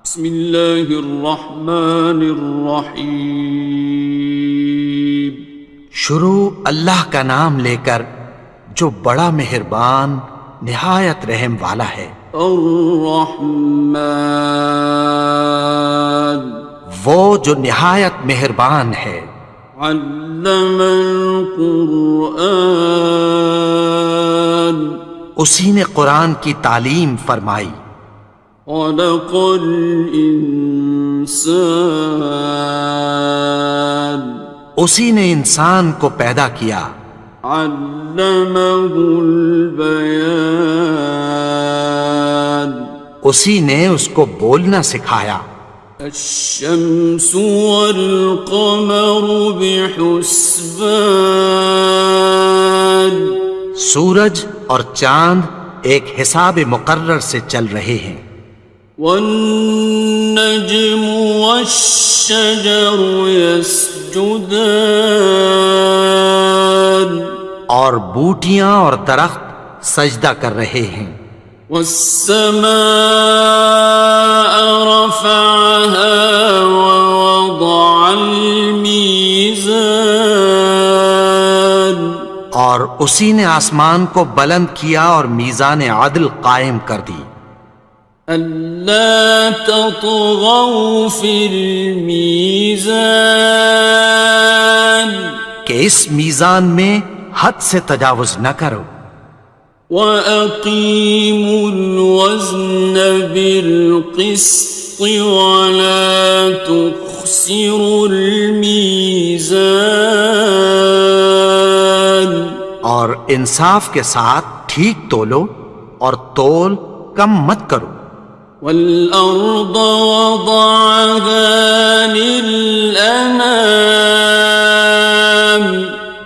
بسم اللہ الرحمن الرحیم۔ شروع اللہ کا نام لے کر جو بڑا مہربان نہایت رحم والا ہے۔ الرحمن، وہ جو نہایت مہربان ہے۔ علم القرآن، اسی نے قرآن کی تعلیم فرمائی۔ خلق الانسان، اسی نے انسان کو پیدا کیا۔ علمہ البیان، اسی نے اس کو بولنا سکھایا۔ الشمس والقمر بحسبان، سورج اور چاند ایک حساب مقرر سے چل رہے ہیں۔ والنجم والشجر يسجدان، اور بوٹیاں اور درخت سجدہ کر رہے ہیں۔ والسماء رفعها ووضع الميزان، اور اسی نے آسمان کو بلند کیا اور میزان عدل قائم کر دی۔ ألا تطغوا في الميزان، کہ اس میزان میں حد سے تجاوز نہ کرو۔ وَأَقِيمُوا الْوَزْنَ بِالْقِسْطِ وَلَا تُخْسِرُوا الْمِيزَانَ، اور انصاف کے ساتھ ٹھیک تولو اور تول کم مت کرو۔ وَالْأَرْضَ وَضَعَهَا لِلْأَنَامِ،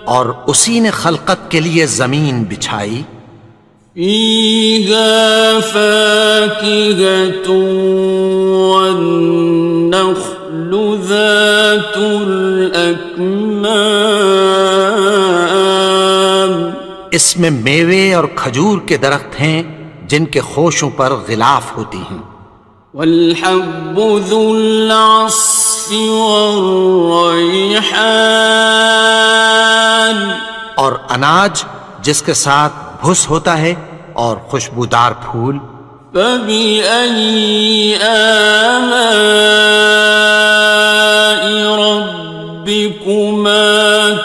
اور اسی نے خلقت کے لیے زمین بچھائی۔ فِيهَا فَاكِهَةٌ وَالنَّخْلُ ذَاتُ الْأَكْمَامِ، اس میں میوے اور کھجور کے درخت ہیں جن کے خوشوں پر غلاف ہوتی ہیں۔ وَالْحَبُّ ذُو الْعَصْفِ وَالرَّيْحَانِ، اور اناج جس کے ساتھ بھس ہوتا ہے اور خوشبودار پھول۔ فَبِأَيِّ آلَاءِ رَبِّكُمَا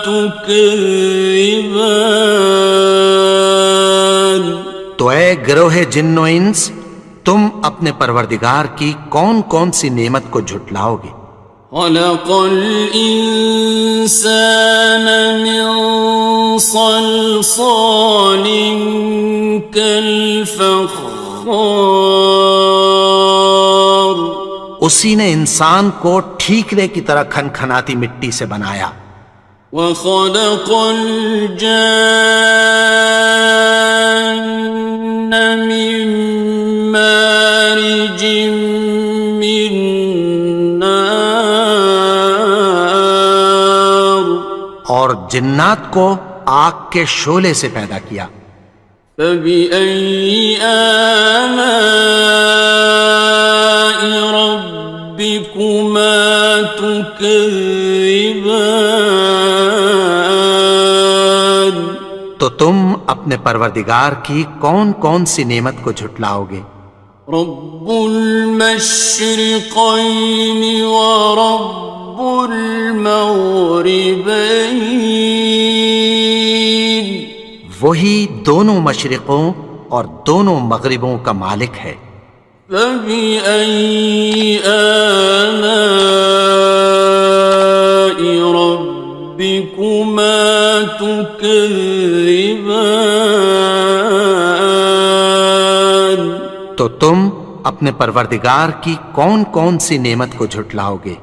تُكَذِّبَانِ، تو اے گروہ جن و انس، تم اپنے پروردگار کی کون کون سی نعمت کو جھٹلاؤ گے؟ خَلَقَ الْإِنسَانَ مِنْ صَلْصَالٍ كَالْفَخَّارِ، اسی نے انسان کو ٹھیکرے کی طرح کھنکھناتی مٹی سے بنایا۔ وَخَلَقَ الْجَانَّ مِن مَّارِجٍ مِّن نَّارٍ، اور جنات کو آگ کے شعلے سے پیدا کیا۔ فَبِأَيِّ آلَاءِ رَبِّكُمَا تُكَذِّبَانِ، تو تم اپنے پروردگار کی کون کون سی نعمت کو جھٹلاؤ گے؟ رب المشرقين ورب المغربين، وہی دونوں مشرقوں اور دونوں مغربوں کا مالک ہے۔ فَبِأَيِّ آلَاءِ رَبِّكُمَا تُكَذِّبَانِ، تو تم اپنے پروردگار کی کون کون سی نعمت کو جھٹلاؤ گے؟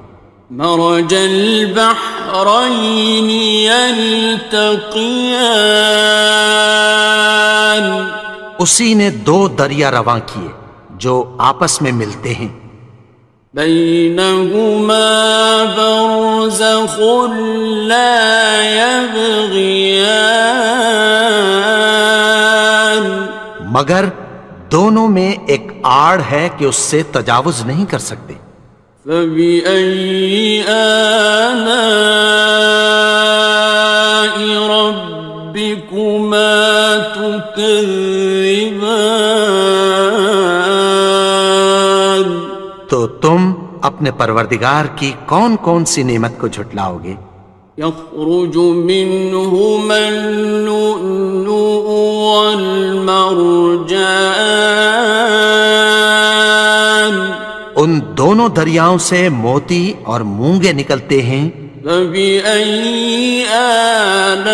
مرج البحرين يلتقيان، اسی نے دو دریا رواں کیے جو آپس میں ملتے ہیں۔ بينهما برزخ لا يبغيان، مگر دونوں میں ایک آڑ ہے کہ اس سے تجاوز نہیں کر سکتے۔ فبأي آلاء ربكما تكذبان؟ تو تم اپنے پروردگار کی کون کون سی نعمت کو جھٹلاؤ گے؟ يخرج منهما اللؤلؤ والمرجان ان دونوں دریاؤں سے موتی اور مونگے نکلتے ہیں۔ فبأي آلاء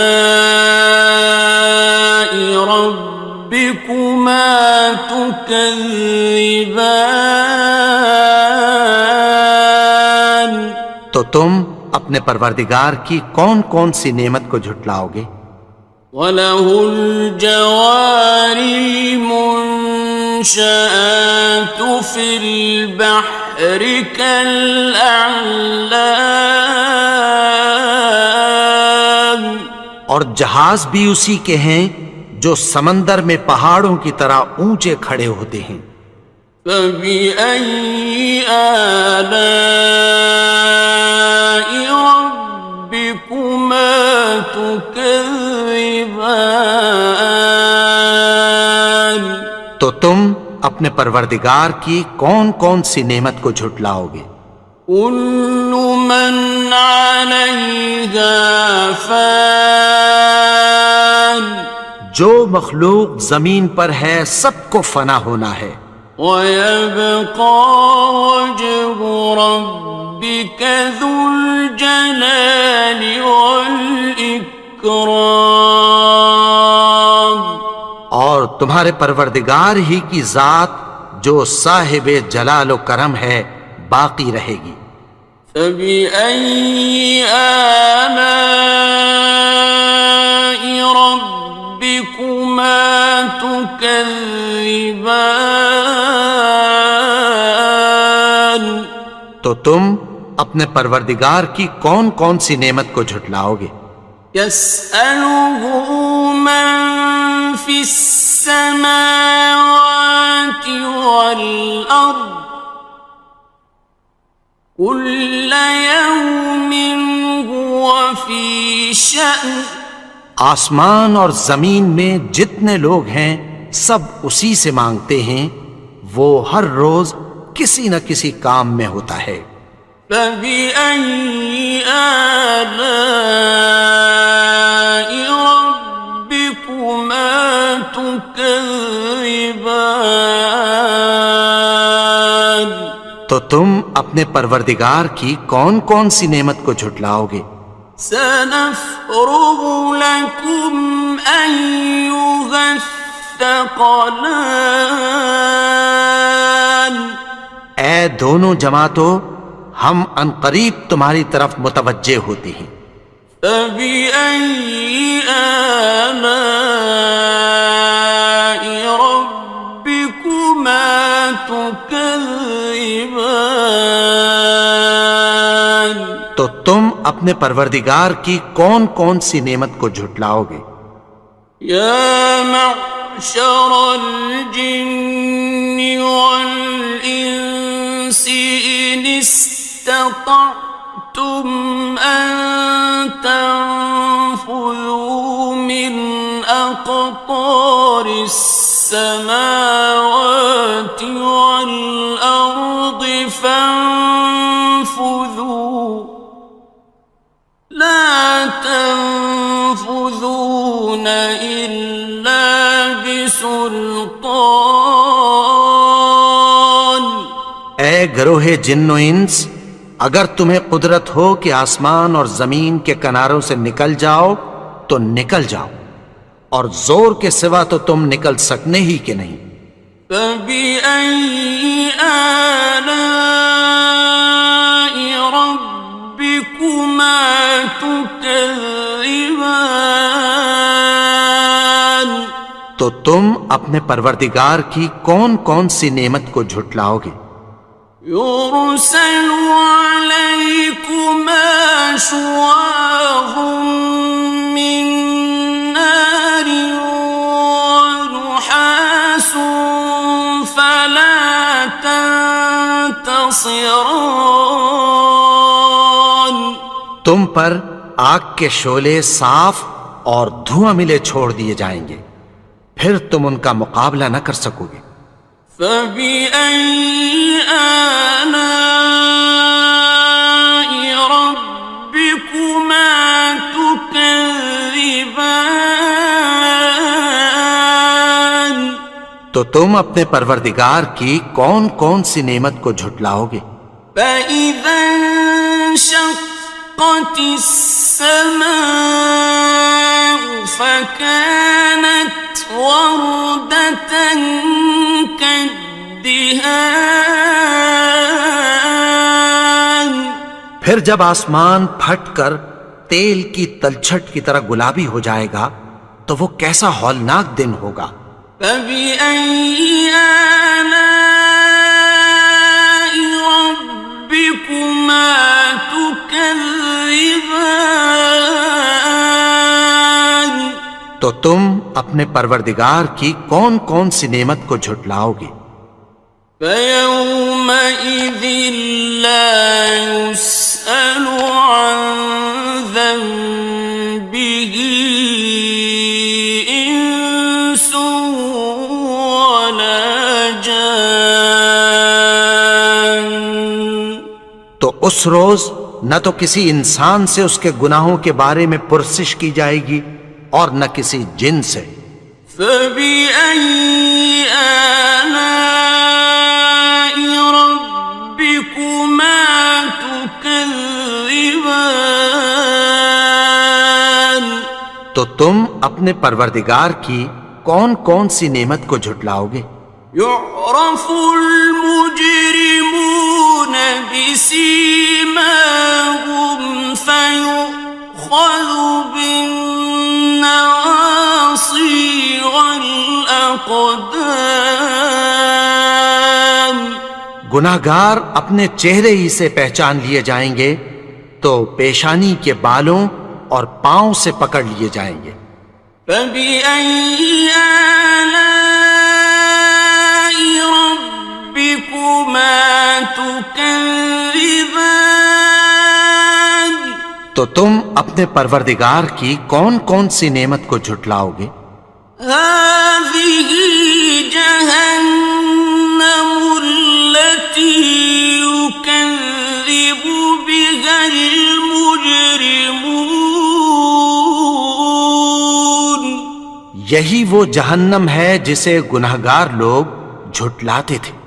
ربكما تكذبان؟ تو تم اپنے پروردگار کی کون کون سی نعمت کو جھٹلاؤ گے؟ وَلَهُ الْجَوَارِ الْمُنشَآتُ فِي الْبَحْرِ كَالْأَعْلَامِ، اور جہاز بھی اسی کے ہیں جو سمندر میں پہاڑوں کی طرح اونچے کھڑے ہوتے ہیں۔ فَبِأَيِّ آلَاءِ رَبِّكُمَا تُكَذِّبَانِ؟ تو تم اپنے پروردگار کی کون کون سی نعمت کو جھٹلاؤ گے؟ كُلُّ مَنْ عَلَيْهَا فَانٍ، جو مخلوق زمین پر ہے سب کو فنا ہونا ہے۔ وَيَبْقَى وَجْهُ رَبِّكَ ذُو الْجَلَالِ وَالْإِكْرَامِ، اور تمہارے پروردگار ہی کی ذات جو صاحب جلال و کرم ہے باقی رہے گی۔ فَبِأَيِّ آلَاءِ رَبِّكُمَا تُكَذِّبَانِ؟ تو تم اپنے پروردگار کی کون کون سی نعمت کو جھٹلاؤ گے؟ يَسْأَلُهُ مَن فِي السَّمَاوَاتِ وَالْأَرْضِ كُلَّ يَوْمٍ هُوَ فِي شَأْنٍ، آسمان اور زمین میں جتنے لوگ ہیں سب اسی سے مانگتے ہیں، وہ ہر روز کسی نہ کسی کام میں ہوتا ہے۔ فَبِأَيِّ آلَاءِ رَبِّكُمَا تُكَذِّبَانِ؟ تو تم اپنے پروردگار کی کون کون سی نعمت کو جھٹلاؤ گے؟ سَنَفْرُغُ لَكُمْ أَيُّهَ الثَّقَلَانِ؟ اے دونوں جماعتوں، ہم عنقریب تمہاری طرف متوجہ ہوتے ہیں۔ فَبِأَيِّ آلَاءِ رَبِّكُمَا تُكَذِّبَانِ؟ تو تم اپنے پروردگار کی کون کون سی نعمت کو جھٹلاؤ گے؟ يَا مَعْشَرَ الْجِنِّ وَالْإِنسِ إِنِ اسْتَطَعْتُمْ أَن تَنفُذُوا مِنْ أَقْطَارِ السَّمَاوَاتِ وَالْأَرْضِ فَانفُذُوا لَا تَنفُذُونَ إِلَّا بِسُلْطَانٍ۔ اے گروہ جن و انس، اگر تمہیں قدرت ہو کہ آسمان اور زمین کے کناروں سے نکل جاؤ تو نکل جاؤ، اور زور کے سوا تو تم نکل سکنے ہی کہ نہیں۔ فَبِأَيِّ آلَاءِ رَبِّكُمَا تُكَذِّبَانِ؟ تو تم اپنے پروردگار کی کون کون سی نعمت کو جھٹلاؤ گے؟ يُرْسَلُ عَلَيْكُمَا شُوَاظٌ مِّن نَّارٍ وَنُحَاسٌ فَلَا خصران. تم پر آگ کے شعلے صاف اور دھواں ملے چھوڑ دیے جائیں گے، پھر تم ان کا مقابلہ نہ کر سکو گے۔ فبأي آلاء ربكما تكذبان. تو تم اپنے پروردگار کی کون کون سی نعمت کو جھٹلاؤ گے؟ فإذا انشقت السماء فكانت وردة كالدهان. پھر جب آسمان پھٹ کر تیل کی تلچھٹ کی طرح گلابی ہو جائے گا تو وہ کیسا ہولناک دن ہوگا۔ فبأي آلاء ربكما تكذبان. تو تم اپنے پروردگار کی کون کون سی نعمت کو جھٹلاؤ گے؟ فيومئذ لا يسأل عن ذنبه إنس ولا جان. تو اس روز نہ تو کسی انسان سے اس کے گناہوں کے بارے میں پرسش کی جائے گی اور نہ کسی جن سے۔ فبأي آلاء ربكما تكذبان. تو تم اپنے پروردگار کی کون کون سی نعمت کو جھٹلاؤ گے؟ يعرف المجرمون بسيماهم فيؤخذ بالنواصي والأقدام. گناہگار اپنے چہرے ہی سے پہچان لیے جائیں گے تو پیشانی کے بالوں اور پاؤں سے پکڑ لیے جائیں گے۔ فبأي آلاء ربكما تكذبان. تو تم اپنے پروردگار کی کون کون سی نعمت کو جھٹلاؤ گے؟ هذه جهنم التي يكذب بها المجرمون. یہی وہ جہنم ہے جسے گناہگار لوگ جھٹلاتے تھے۔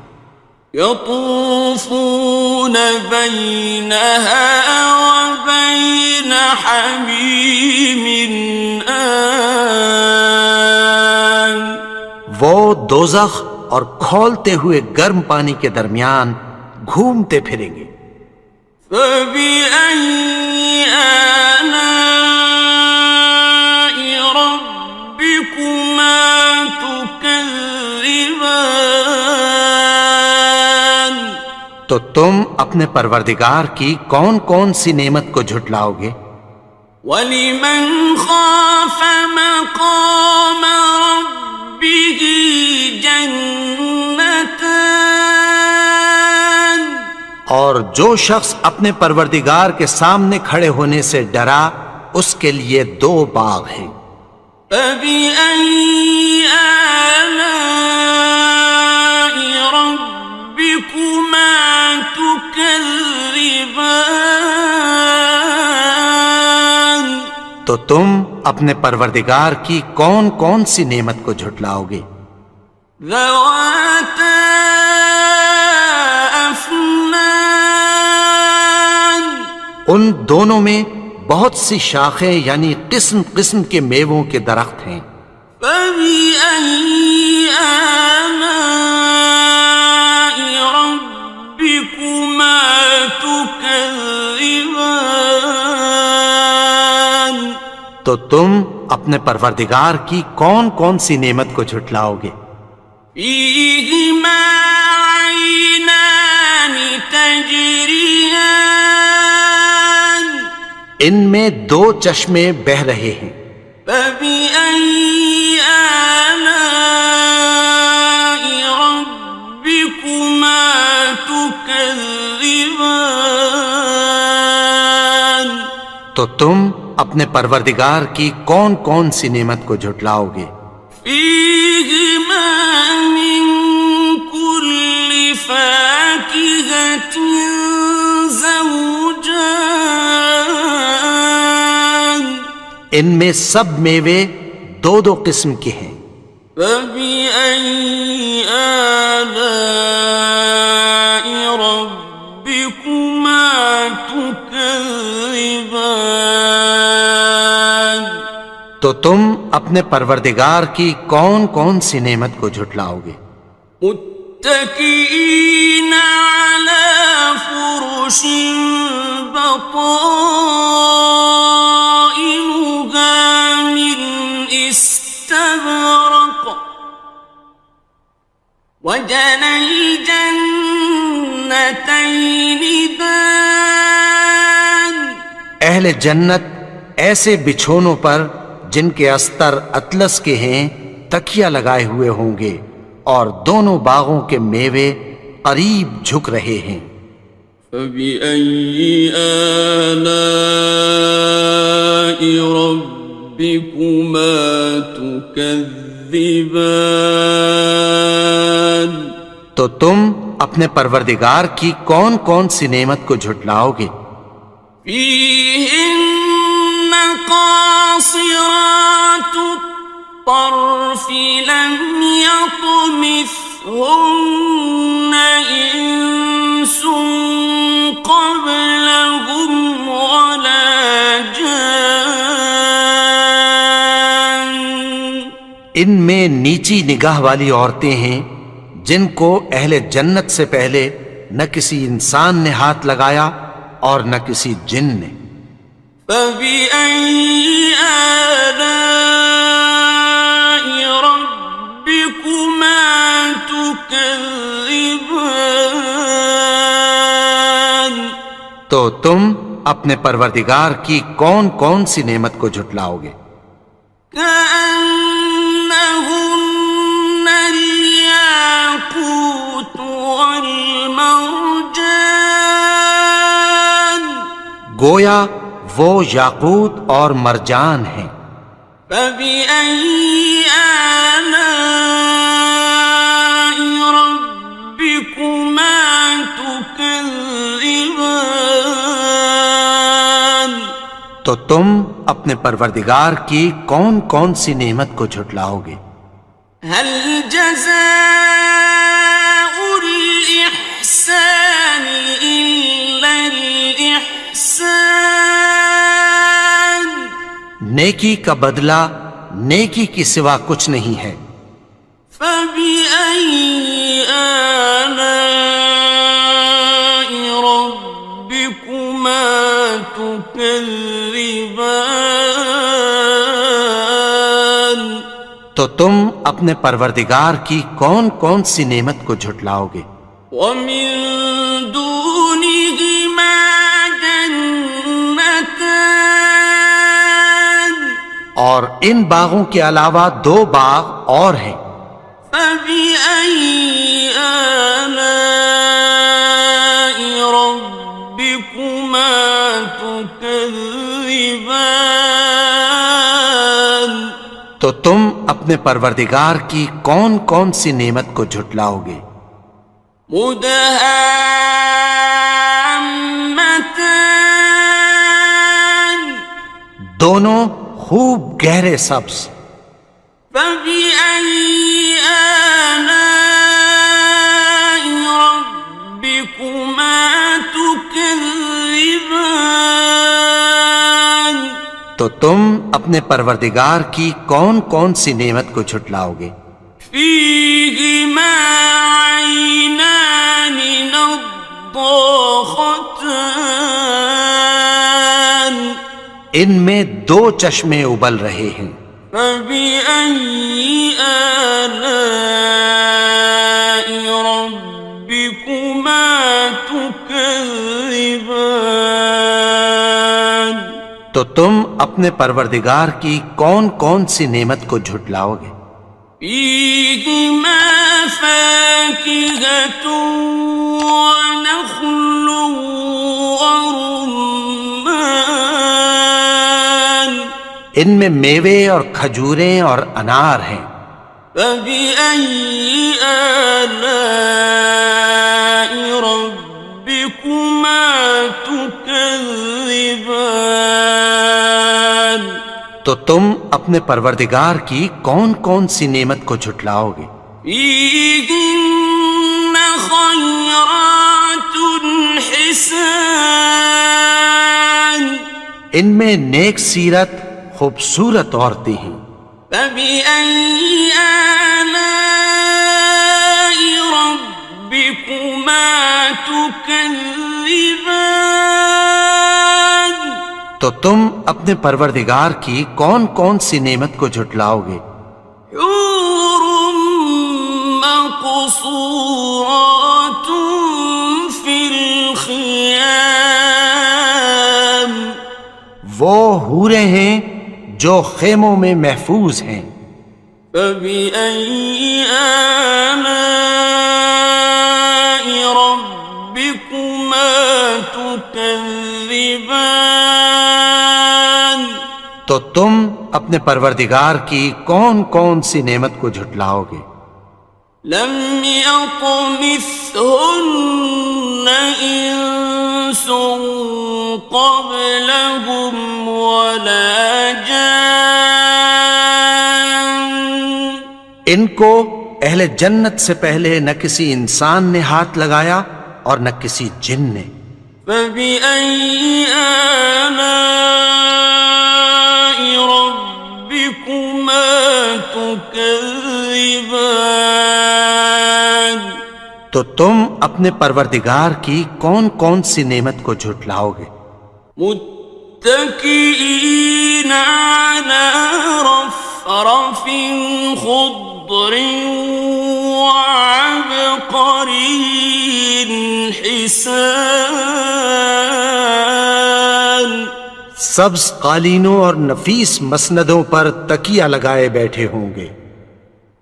يطوفون بينها وبين حميم آن. وہ دوزخ اور کھولتے ہوئے گرم پانی کے درمیان گھومتے پھریں گے۔ فبأي آلاء ربكما تكذبان. تو تم اپنے پروردگار کی کون کون سی نعمت کو جھٹلاؤ گے؟ وَلِمَنْ خَافَ مَقَامَ رَبِّهِ جَنَّتَانِ. اور جو شخص اپنے پروردگار کے سامنے کھڑے ہونے سے ڈرا اس کے لیے دو باغ ہیں۔ فَبِأَيِّ آلَاءِ رَبِّكُمَا تُكَذِّبَانِ. تو تم اپنے پروردگار کی کون کون سی نعمت کو جھٹلاؤ گے؟ ذَوَاتَا أَفْنَانٍ. ان دونوں میں بہت سی شاخیں یعنی قسم قسم کے میووں کے درخت ہیں۔ فَبِأَيِّ آلَاءِ رَبِّكُمَا تُكَذِّبَانِ. تو تم اپنے پروردگار کی کون کون سی نعمت کو جھٹلاؤ گے؟ فِيهِمَا عَيْنَانِ تَجْرِيَانِ. ان میں دو چشمے بہہ رہے ہیں۔ فَبِأَيِّ آلَاءِ رَبِّكُمَا تُكَذِّبَانِ. تم اپنے پروردگار کی کون کون سی نعمت کو جھٹلاؤ گے؟ فيهما من كل فاكهة زوجان ان میں سب میوے دو دو قسم کے ہیں۔ فبأي آلاء ربكما تكذبان تو تم اپنے پروردگار کی کون کون سی نعمت کو جھٹلاؤ گے؟ متكئين على فرش بطائنها من استبرق وجنى الجنتين دان اہل جنت ایسے بچھونوں پر جن کے استر اطلس کے ہیں تکیہ لگائے ہوئے ہوں گے، اور دونوں باغوں کے میوے قریب جھک رہے ہیں۔ فبأي آلاء ربكما تكذبان تو تم اپنے پروردگار کی کون کون سی نعمت کو جھٹلاؤ گے؟ فيهن قاصرات الطرف لم يطمثهن إنس قبلهم ولا جان ان میں نیچی نگاہ والی عورتیں ہیں جن کو اہل جنت سے پہلے نہ کسی انسان نے ہاتھ لگایا اور نہ کسی جن نے۔ فبأي آلاء ربكما تكذبان تو تم اپنے پروردگار کی کون کون سی نعمت کو جھٹلاؤ گے؟ كأنهن الياقوت والمرجان گویا وہ یاقوت اور مرجان ہیں۔ فبأي آلاء ربكما تكذبان تو تم اپنے پروردگار کی کون کون سی نعمت کو جھٹلاؤ گے؟ هل جزاء الإحسان إلا الإحسان نیکی کا بدلہ نیکی کی سوا کچھ نہیں ہے۔ فبأي آلاء ربكما تكذبان تو تم اپنے پروردگار کی کون کون سی نعمت کو جھٹلاؤ گے؟ ومن دونهما جنتان اور ان باغوں کے علاوہ دو باغ اور ہیں۔ فبأي آلاء ربكما تكذبان تو تم اپنے پروردگار کی کون کون سی نعمت کو جھٹلاؤ گے؟ مدهامتان دونوں خوب گہرے سبز۔ فبأي آلاء ربكما تكذبان تو تم اپنے پروردگار کی کون کون سی نعمت کو جھٹلاؤ گے؟ فيهما عينان نضاختان ان میں دو چشمے ابل رہے ہیں۔ فبأي آلاء ربكما تكذبان تو تم اپنے پروردگار کی کون کون سی نعمت کو جھٹلاؤ گے؟ فيهما فاكهة ونخل ورمان ان میں میوے اور کھجوریں اور انار ہیں۔ فبأي آلاء ربكما تكذبان؟ تو تم اپنے پروردگار کی کون کون سی نعمت کو جھٹلاؤ گے؟ فيهن خيرات حسان، ان میں نیک سیرت خوبصورت عورتیں ہیں۔ فبأي آلاء ربكما تكذبان؟ تو تم اپنے پروردگار کی کون کون سی نعمت کو جھٹلاؤ گے؟ حور مقصورات في الخيام، وہ حوریں ہیں جو خیموں میں محفوظ ہیں۔ فبأي آلاء ربكما تكذبان؟ تو تم اپنے پروردگار کی کون کون سی نعمت کو جھٹلاؤ گے؟ لم يطمثهن إنس قبلهم ولا جان، ان کو اہل جنت سے پہلے نہ کسی انسان نے ہاتھ لگایا اور نہ کسی جن نے۔ فبأي آلاء ربكما تكذبان؟ تو تم اپنے پروردگار کی کون کون سی نعمت کو جھٹلاؤ گے؟ متكئين على رفرف خضر وعبقري حسان، سبز قالینوں اور نفیس مسندوں پر تکیہ لگائے بیٹھے ہوں گے۔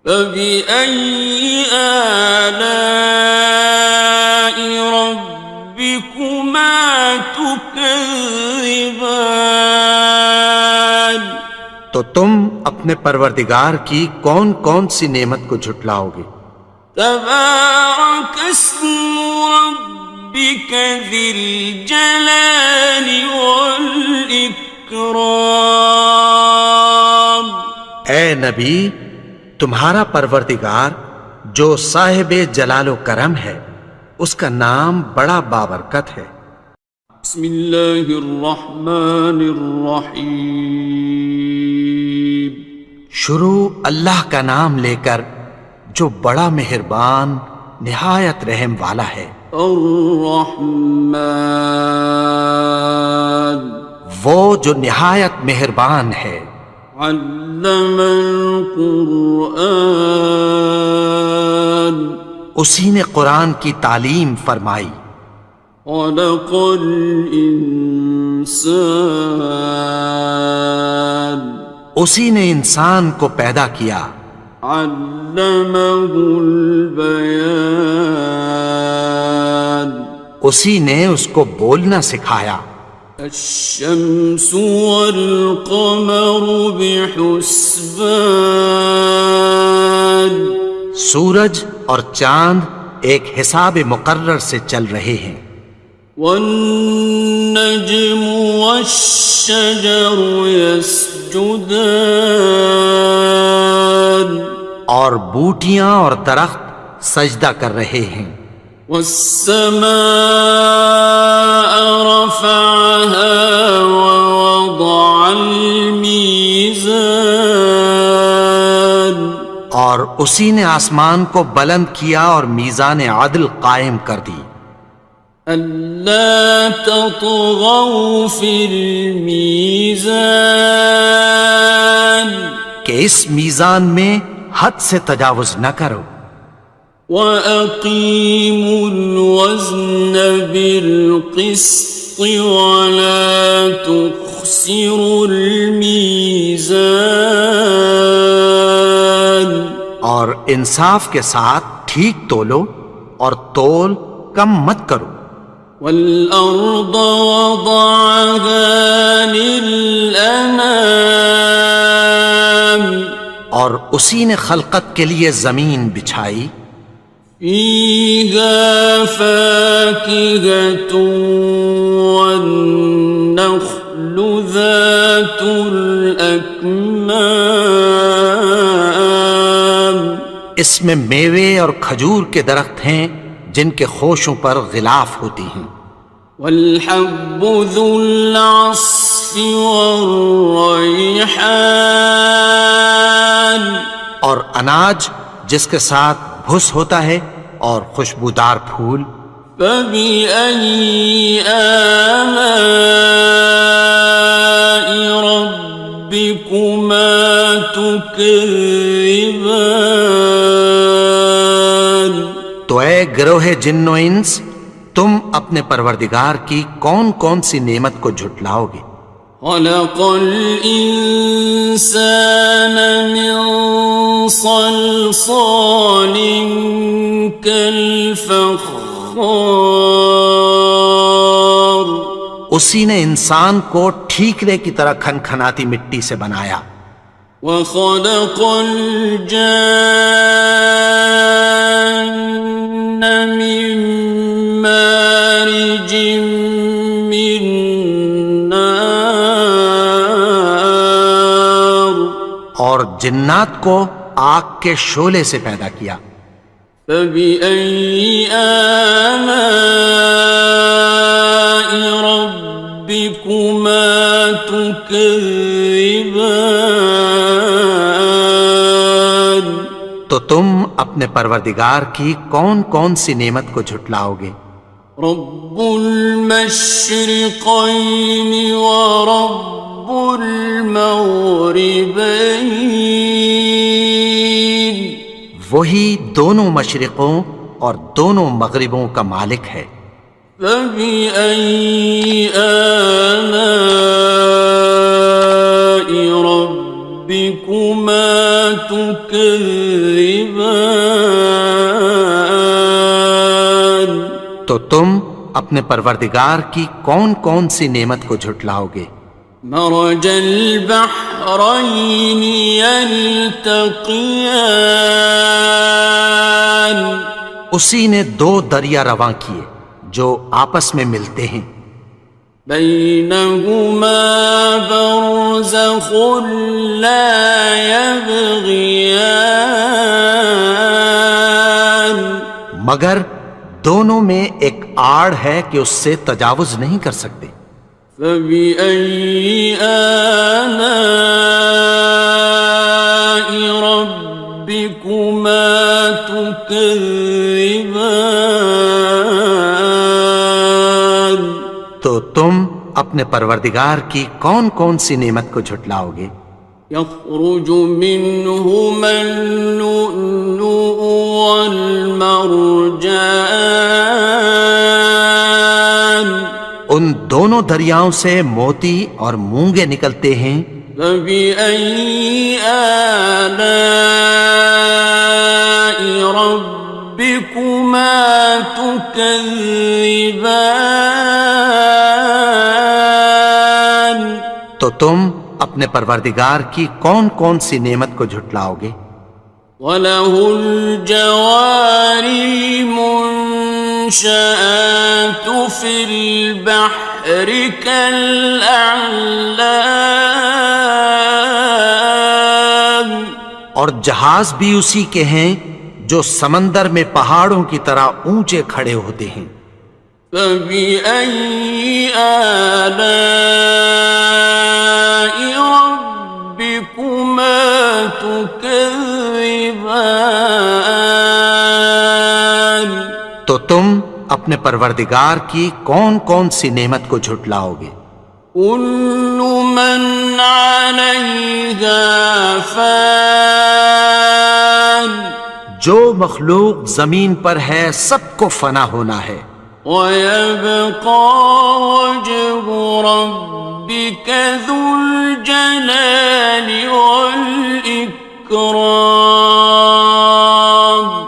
فبأي آلاء ربكما تكذبان؟ تو تم اپنے پروردگار کی کون کون سی نعمت کو جھٹلاؤ گے؟ تبارك اسم ربك ذي الجلال والإكرام۔ اے نبی، تمہارا پروردگار جو صاحب جلال و کرم ہے، اس کا نام بڑا بابرکت ہے۔ بسم اللہ الرحمن الرحیم، شروع اللہ کا نام لے کر جو بڑا مہربان نہایت رحم والا ہے۔ الرحمن، وہ جو نہایت مہربان ہے۔ علم القرآن، اسی نے قرآن کی تعلیم فرمائی۔ خلق الانسان، اسی نے انسان کو پیدا کیا۔ علمہ البیان، اسی نے اس کو بولنا سکھایا۔ الشمس والقمر بحسبان، سورج اور چاند ایک حساب مقرر سے چل رہے ہیں۔ والنجم والشجر يسجدان، اور بوٹیاں اور درخت سجدہ کر رہے ہیں۔ والسماء رفعها ووضع الميزان، اور اسی نے آسمان کو بلند کیا اور میزان عدل قائم کر دی۔ ألا تطغوا في الميزان، کہ اس میزان میں حد سے تجاوز نہ کرو۔ وَأَقِيمُوا الْوَزْنَ بِالْقِسْطِ وَلَا تُخْسِرُوا الْمِيزَانَ، اور انصاف کے ساتھ ٹھیک تولو اور تول کم مت کرو۔ وَالْأَرْضَ وَضَعَهَا لِلْأَنَامِ، اور اسی نے خلقت کے لیے زمین بچھائی، فيها فاكهة والنخل ذات الأكمام، اس میں میوے اور کھجور کے درخت ہیں جن کے خوشوں پر غلاف ہوتی ہیں، والحب ذو العصف والریحان، اور اناج جس کے ساتھ بھس ہوتا ہے اور خوشبودار پھول، فبأي آلاء ربكما تكذبان۔ تو اے گروہ جن و انس، تم اپنے پروردگار کی کون کون سی نعمت کو جھٹلاؤ گے؟ خلق الإنسان من صلصال كالفخار، اسی نے انسان کو ٹھیکرے کی طرح کھنکھناتی مٹی سے بنایا، وخلق الجان من مارج من نار، اور جنات کو آگ کے شعلے سے پیدا کیا، فبأي آلاء ربكما تكذبان۔ تو تم اپنے پروردگار کی کون کون سی نعمت کو جھٹلاؤ گے؟ رب المشرقين ورب المغربين، وہی دونوں مشرقوں اور دونوں مغربوں کا مالک ہے، فبأي آلاء ربكما تكذبان۔ تو تم اپنے پروردگار کی کون کون سی نعمت کو جھٹلاؤ گے؟ مرج البحرين يلتقيان، اسی نے دو دریا رواں کیے جو آپس میں ملتے ہیں، بينهما برزخ لا يبغيان، مگر دونوں میں ایک آڑ ہے کہ اس سے تجاوز نہیں کر سکتے، فبأي آلاء ربكما تكذبان۔ تو تم اپنے پروردگار کی کون کون سی نعمت کو جھٹلاؤ گے؟ يخرج منهما اللؤلؤ والمرجان، ان دونوں دریاؤں سے موتی اور مونگے نکلتے ہیں، فبأي آلاء ربكما تكذبان۔ تو تم اپنے پروردگار کی کون کون سی نعمت کو جھٹلاؤ گے؟ وَلَهُ الْجَوَارِ الْمُنشَآتُ فِي الْبَحْرِ كَالْأَعْلَامِ، اور جہاز بھی اسی کے ہیں جو سمندر میں پہاڑوں کی طرح اونچے کھڑے ہوتے ہیں، فَبِأَيِّ آلَاءِ رَبِّكُمَا تُكَذِّبَانِ۔ تو تم اپنے پروردگار کی کون کون سی نعمت کو جھٹلاؤ گے؟ كل من عليها فان، جو مخلوق زمین پر ہے سب کو فنا ہونا ہے، ويبقى وجه ربك ذو الجلال والإكرام،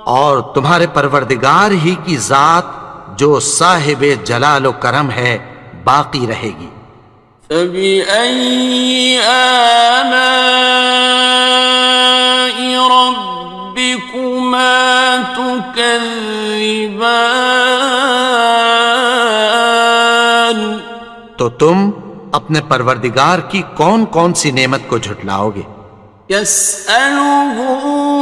اور تمہارے پروردگار ہی کی ذات جو صاحب جلال و کرم ہے باقی رہے گی، فبأي آلاء ربكما تكذبان؟ تو تم اپنے پروردگار کی کون کون سی نعمت کو جھٹلاؤ گے؟ يسأله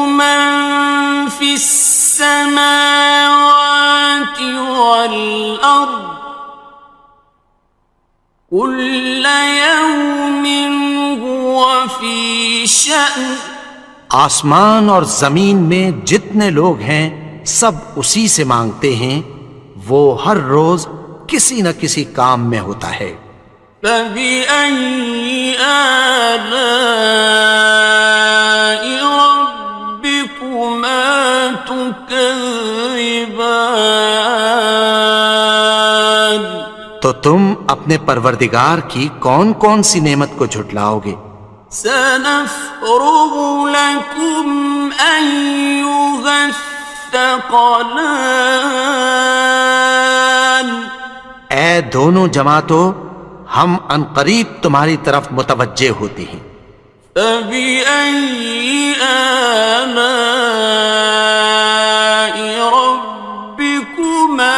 من في السماوات والأرض كل يوم هو في شأن. آسمان اور زمین میں جتنے لوگ ہیں سب اسی سے مانگتے ہیں، وہ ہر روز کسی نہ کسی کام میں ہوتا ہے۔ فبأي آلاء ربكما تكذبان؟ تو تم اپنے پروردگار کی کون کون سی نعمت کو جھٹلاؤ گے؟ سنفرغ لكم أيها الثقلان. اے دونوں جماعتوں، ہم عنقریب تمہاری طرف متوجہ ہوتے ہیں۔ فبأي آلاء ربكما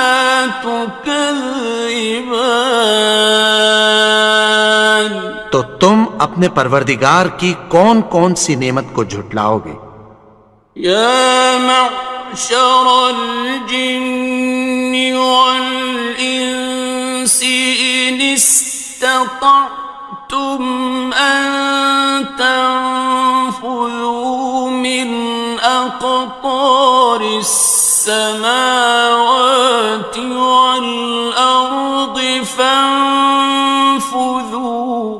تكذبان؟ تو تم اپنے پروردگار کی کون کون سی نعمت کو جھٹلاؤ گے؟ یا معشر الجن والانس ان استطعتم ان تنفذوا من اقطار السماوات والارض فانفذوا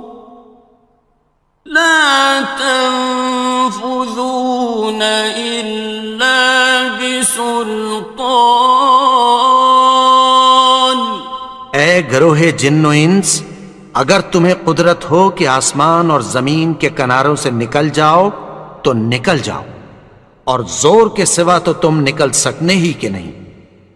لا تنفذون إلا بسلطان. اے گروہ جن و انس، اگر تمہیں قدرت ہو کہ آسمان اور زمین کے کناروں سے نکل جاؤ تو نکل جاؤ، اور زور کے سوا تو تم نکل سکنے ہی کہ نہیں۔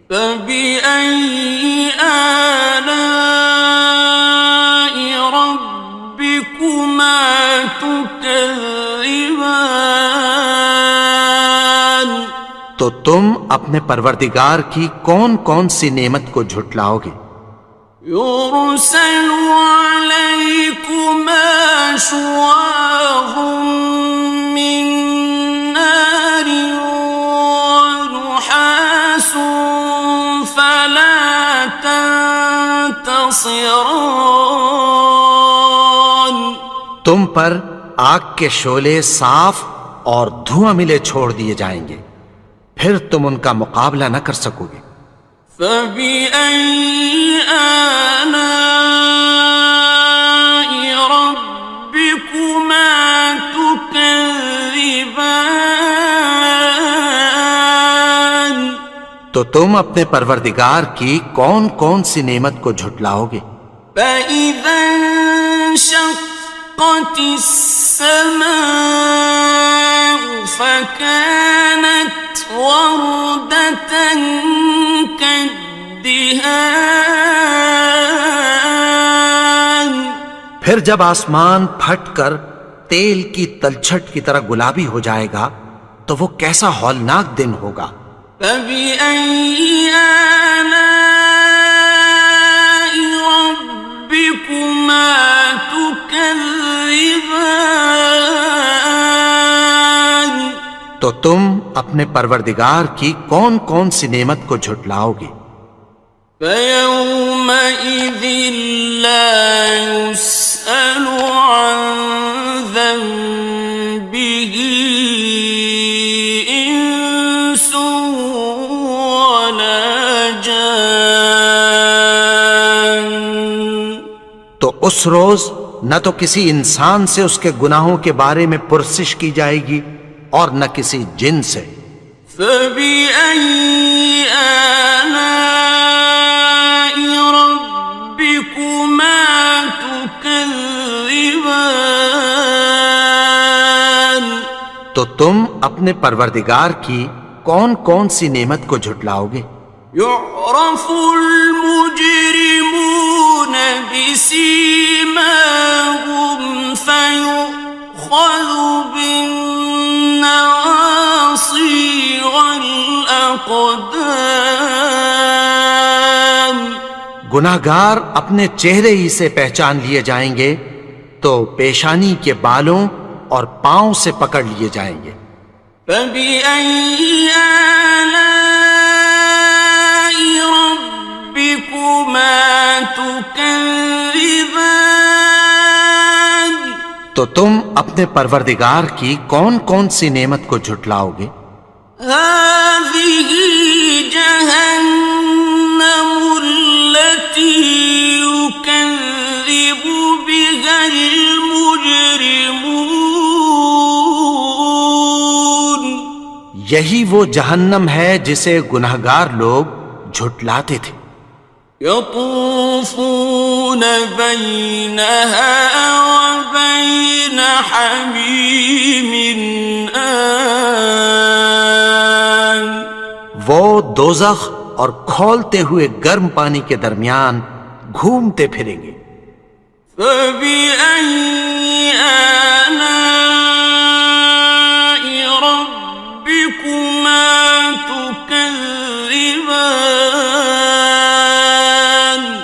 فبأي آلاء ربكما تكذبان؟ تو تم اپنے پروردگار کی کون کون سی نعمت کو جھٹلاؤ گے؟ يرسل عليكما شواظ من نار ونحاس فلا تنتصران. تم پر آگ کے شعلے صاف اور دھواں ملے چھوڑ دیے جائیں گے، پھر تم ان کا مقابلہ نہ کر سکو گے۔ فبأي آلاء ربكما تكذبان؟ تو تم اپنے پروردگار کی کون کون سی نعمت کو جھٹلاؤ گے؟ فإذا انشقت السماء فكانت وردة كالدهان. پھر جب آسمان پھٹ کر تیل کی تلچھٹ کی طرح گلابی ہو جائے گا تو وہ کیسا ہولناک دن ہوگا۔ فبأي آلاء ربكما تكذبان؟ تو تم اپنے پروردگار کی کون کون سی نعمت کو جھٹلاؤ گے؟ فيومئذ لا يسأل عن ذنبه إنس ولا جان. تو اس روز نہ تو کسی انسان سے اس کے گناہوں کے بارے میں پرسش کی جائے گی اور نہ کسی جن سے۔ فبأي آلاء ربكما تكذبان؟ تو تم اپنے پروردگار کی کون کون سی نعمت کو جھٹلاؤ گے؟ يعرف المجرمون بسيماهم گناہگار اپنے چہرے ہی سے پہچان لیے جائیں گے تو پیشانی کے بالوں اور پاؤں سے پکڑ لیے جائیں گے۔ فَبِأَيِّ آلَاءِ رَبِّكُمَا تُكَذِّبَانِ؟ تو تم اپنے پروردگار کی کون کون سی نعمت کو جھٹلاؤ گے؟ هَٰذِهِ جَهَنَّمُ الَّتِي يُكَذِّبُ بِهَا الْمُجْرِمُونَ۔ یہی وہ جہنم ہے جسے گناہگار لوگ جھٹلاتے تھے۔ يطوفون بينها وبين حميم آن۔ وہ دوزخ اور کھولتے ہوئے گرم پانی کے درمیان گھومتے پھریں گے۔ فبأي آلاء ربكما تكذبان؟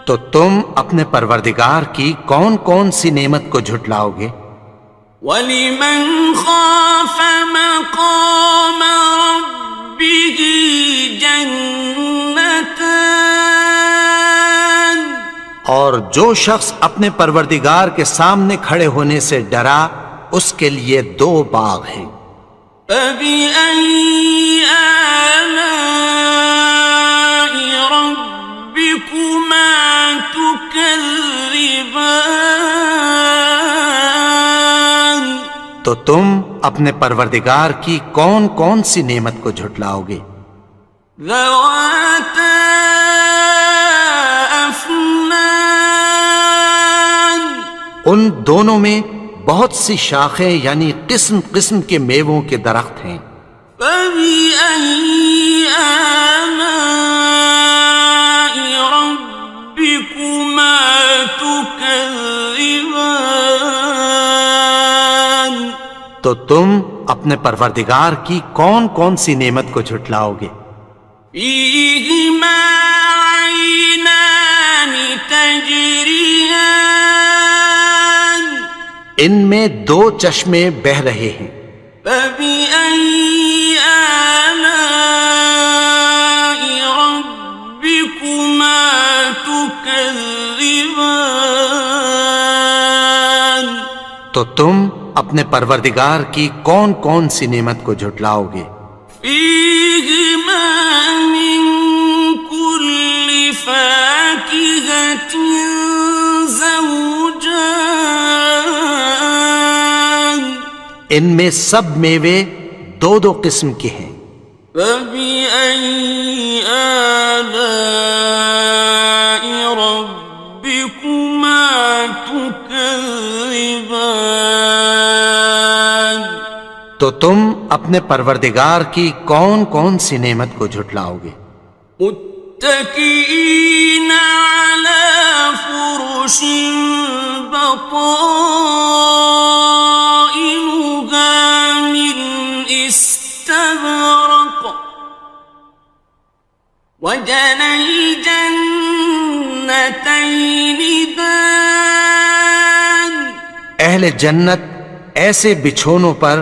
تو تم اپنے پروردگار کی کون کون سی نعمت کو جھٹلاؤ گے؟ وَلِمَنْ خَافَ مَقَامَ رَبِّهِ جَنَّتَانِ؟ اور جو شخص اپنے پروردگار کے سامنے کھڑے ہونے سے ڈرا اس کے لیے 2 باغ ہیں۔ فَبِأَيِّ آلَاءِ رَبِّكُمَا تُكَذِّبَانِ؟ تو تم اپنے پروردگار کی کون کون سی نعمت کو جھٹلاؤ گے؟ ذَوَاتَا أَفْنَانٍ؟ ان دونوں میں بہت سی شاخیں یعنی قسم قسم کے میووں کے درخت ہیں۔ فَبِأَيِّ آلَاءِ رَبِّكُمَا تُكَذِّبَانِ؟ تو تم اپنے پروردگار کی کون کون سی نعمت کو جھٹلاؤ گے؟ فِيهِمَا عَيْنَانِ تَجْرِيَانِ؟ ان میں 2 چشمے بہہ رہے ہیں۔ فَبِأَيِّ آلَاءِ رَبِّكُمَا تُكَذِّبَانِ؟ تو تم اپنے پروردگار کی کون کون سی نعمت کو جھٹلاؤ گے؟ فِيهِمَا مِن كُلِّ فَاكِهَةٍ زَوْجَانِ؟ ان میں سب میوے 2 قسم کے ہیں۔ فَبِأَيِّ آلَاءِ رَبِّكُمَا تُكَذِّبَانِ؟ تو تم اپنے پروردگار کی کون کون سی نعمت کو جھٹلاؤ گے؟ متكئين على فرش بطائنها من استبرق وجنى الجنتين دان۔ اہل جنت ایسے بچھونوں پر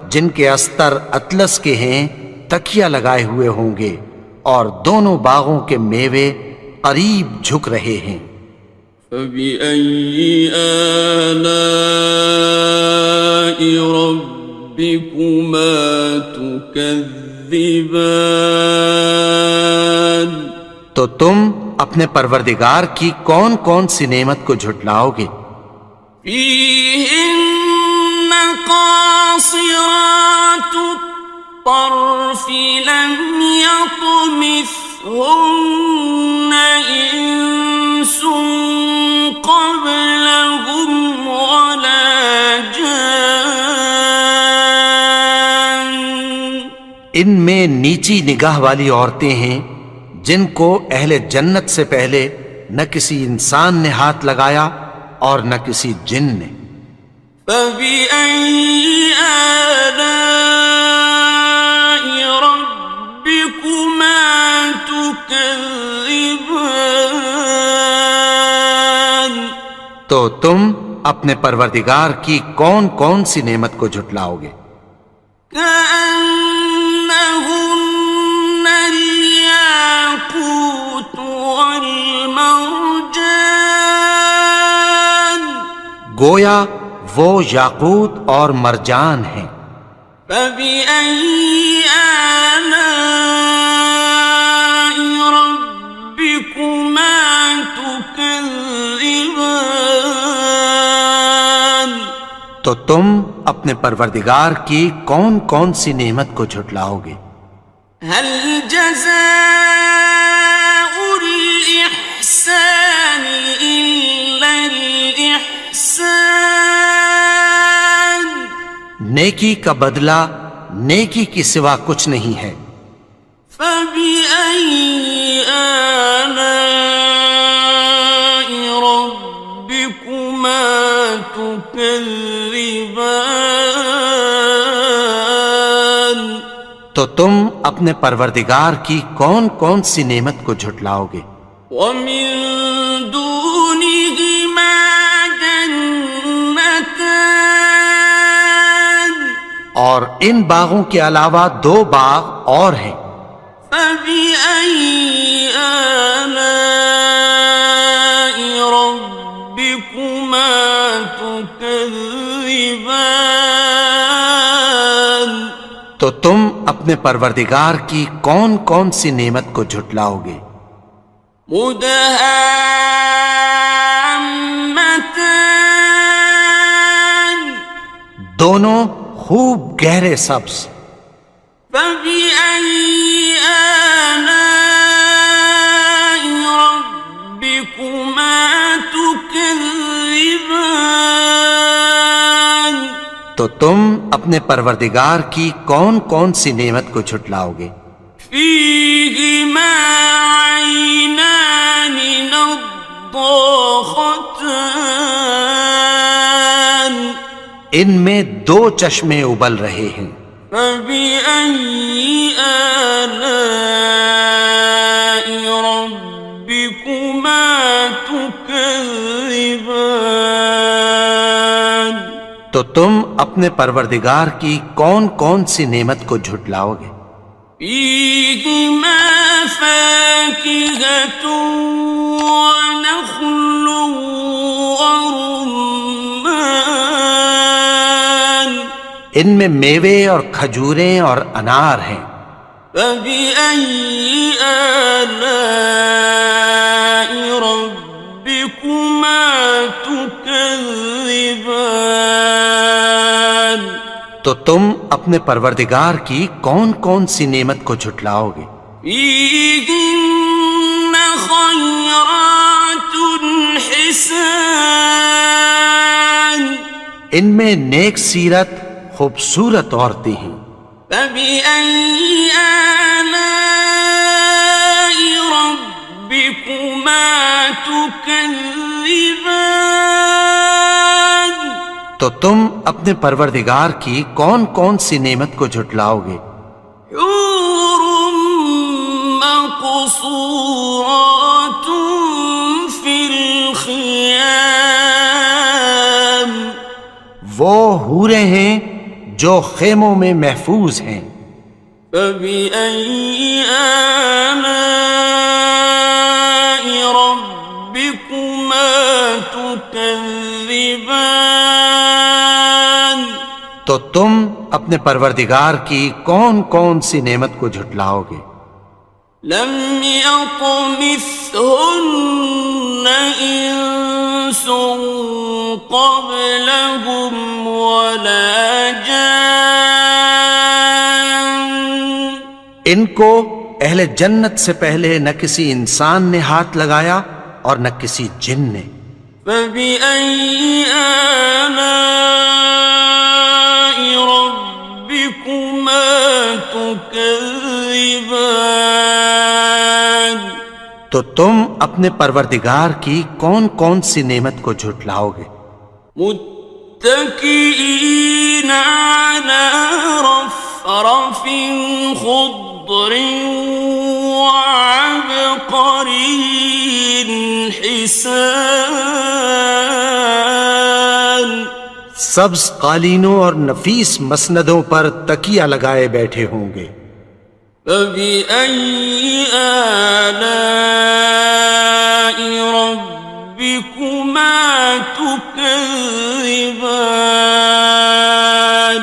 جن کے استر اطلس کے ہیں تکیہ لگائے ہوئے ہوں گے اور دونوں باغوں کے میوے قریب جھک رہے ہیں۔ فَبِأَيِّ آلَاءِ رَبِّكُمَا تُكَذِّبَانِ؟ تو تم اپنے پروردگار کی کون کون سی نعمت کو جھٹلاؤ گے؟ فِيهِنَّ قَاصِرَاتُ الطَّرْفِ لَمْ يَطْمِثْهُنَّ إِنسٌ قَبْلَهُمْ وَلَا جَانٌّ۔ ان میں نیچی نگاہ والی عورتیں ہیں جن کو اہل جنت سے پہلے نہ کسی انسان نے ہاتھ لگایا اور نہ کسی جن نے۔ فَبِأَيِّ آلَاءِ رَبِّكُمَا تُكَذِّبَانِ؟ تو تم اپنے پروردگار کی کون کون سی نعمت کو جھٹلاؤ گے؟ كأنهن الياقوت والمرجان گویا وہ یاقوت اور مرجان ہیں۔ فبأي آلاء ربكما تكذبان تو تم اپنے پروردگار کی کون کون سی نعمت کو جھٹلاؤ گے؟ هل جزاء الإحسان إلا الإحسان نیکی کا بدلہ نیکی کی سوا کچھ نہیں ہے۔ فبأي آلاء ربكما تكذبان تو تم اپنے پروردگار کی کون کون سی نعمت کو جھٹلاؤ گے؟ ومن دونهما جنتان اور ان باغوں کے علاوہ دو باغ اور ہیں۔ فبأي آلاء ربكما تكذبان تو تم اپنے پروردگار کی کون کون سی نعمت کو جھٹلاؤ گے؟ مدهامتان دونوں خوب گہرے سبز۔ فبأي آلاء ربكما تكذبان تو تم اپنے پروردگار کی کون کون سی نعمت کو جھٹلاؤ گے؟ فيهما عينان نضاختان ان میں دو چشمے ابل رہے ہیں۔ فبأي آلاء ربكما تكذبان تو تم اپنے پروردگار کی کون کون سی نعمت کو جھٹلاؤ گے؟ فيهما فاكهة ونخل ورمان ان میں میوے اور کھجوریں اور انار ہیں۔ فبأي آلاء ربكما تكذبان تو تم اپنے پروردگار کی کون کون سی نعمت کو جھٹلاؤ گے؟ فيهن خيرات حسان ان میں نیک سیرت خوبصورت عورتیں ہیں۔ فبأي آلاء ربكما تكذبان تو تم اپنے پروردگار کی کون کون سی نعمت کو جھٹلاؤ گے؟ حور مقصورات في الخيام وہ حوریں ہیں جو خیموں میں محفوظ ہیں۔ فبأي آلاء ربكما تكذبان تو تم اپنے پروردگار کی کون کون سی نعمت کو جھٹلاؤ گے؟ لم يطمثهن إنس قبلهم ولا جان ان کو اہل جنت سے پہلے نہ کسی انسان نے ہاتھ لگایا اور نہ کسی جن نے۔ فبأي آلاء ربكما تكذبان تو تم اپنے پروردگار کی کون کون سی نعمت کو جھٹلاؤ گے؟ متكئين على رفرف خضر وعبقري حسان سبز قالینوں اور نفیس مسندوں پر تکیہ لگائے بیٹھے ہوں گے. فبأي آلاء ربكما تكذبان.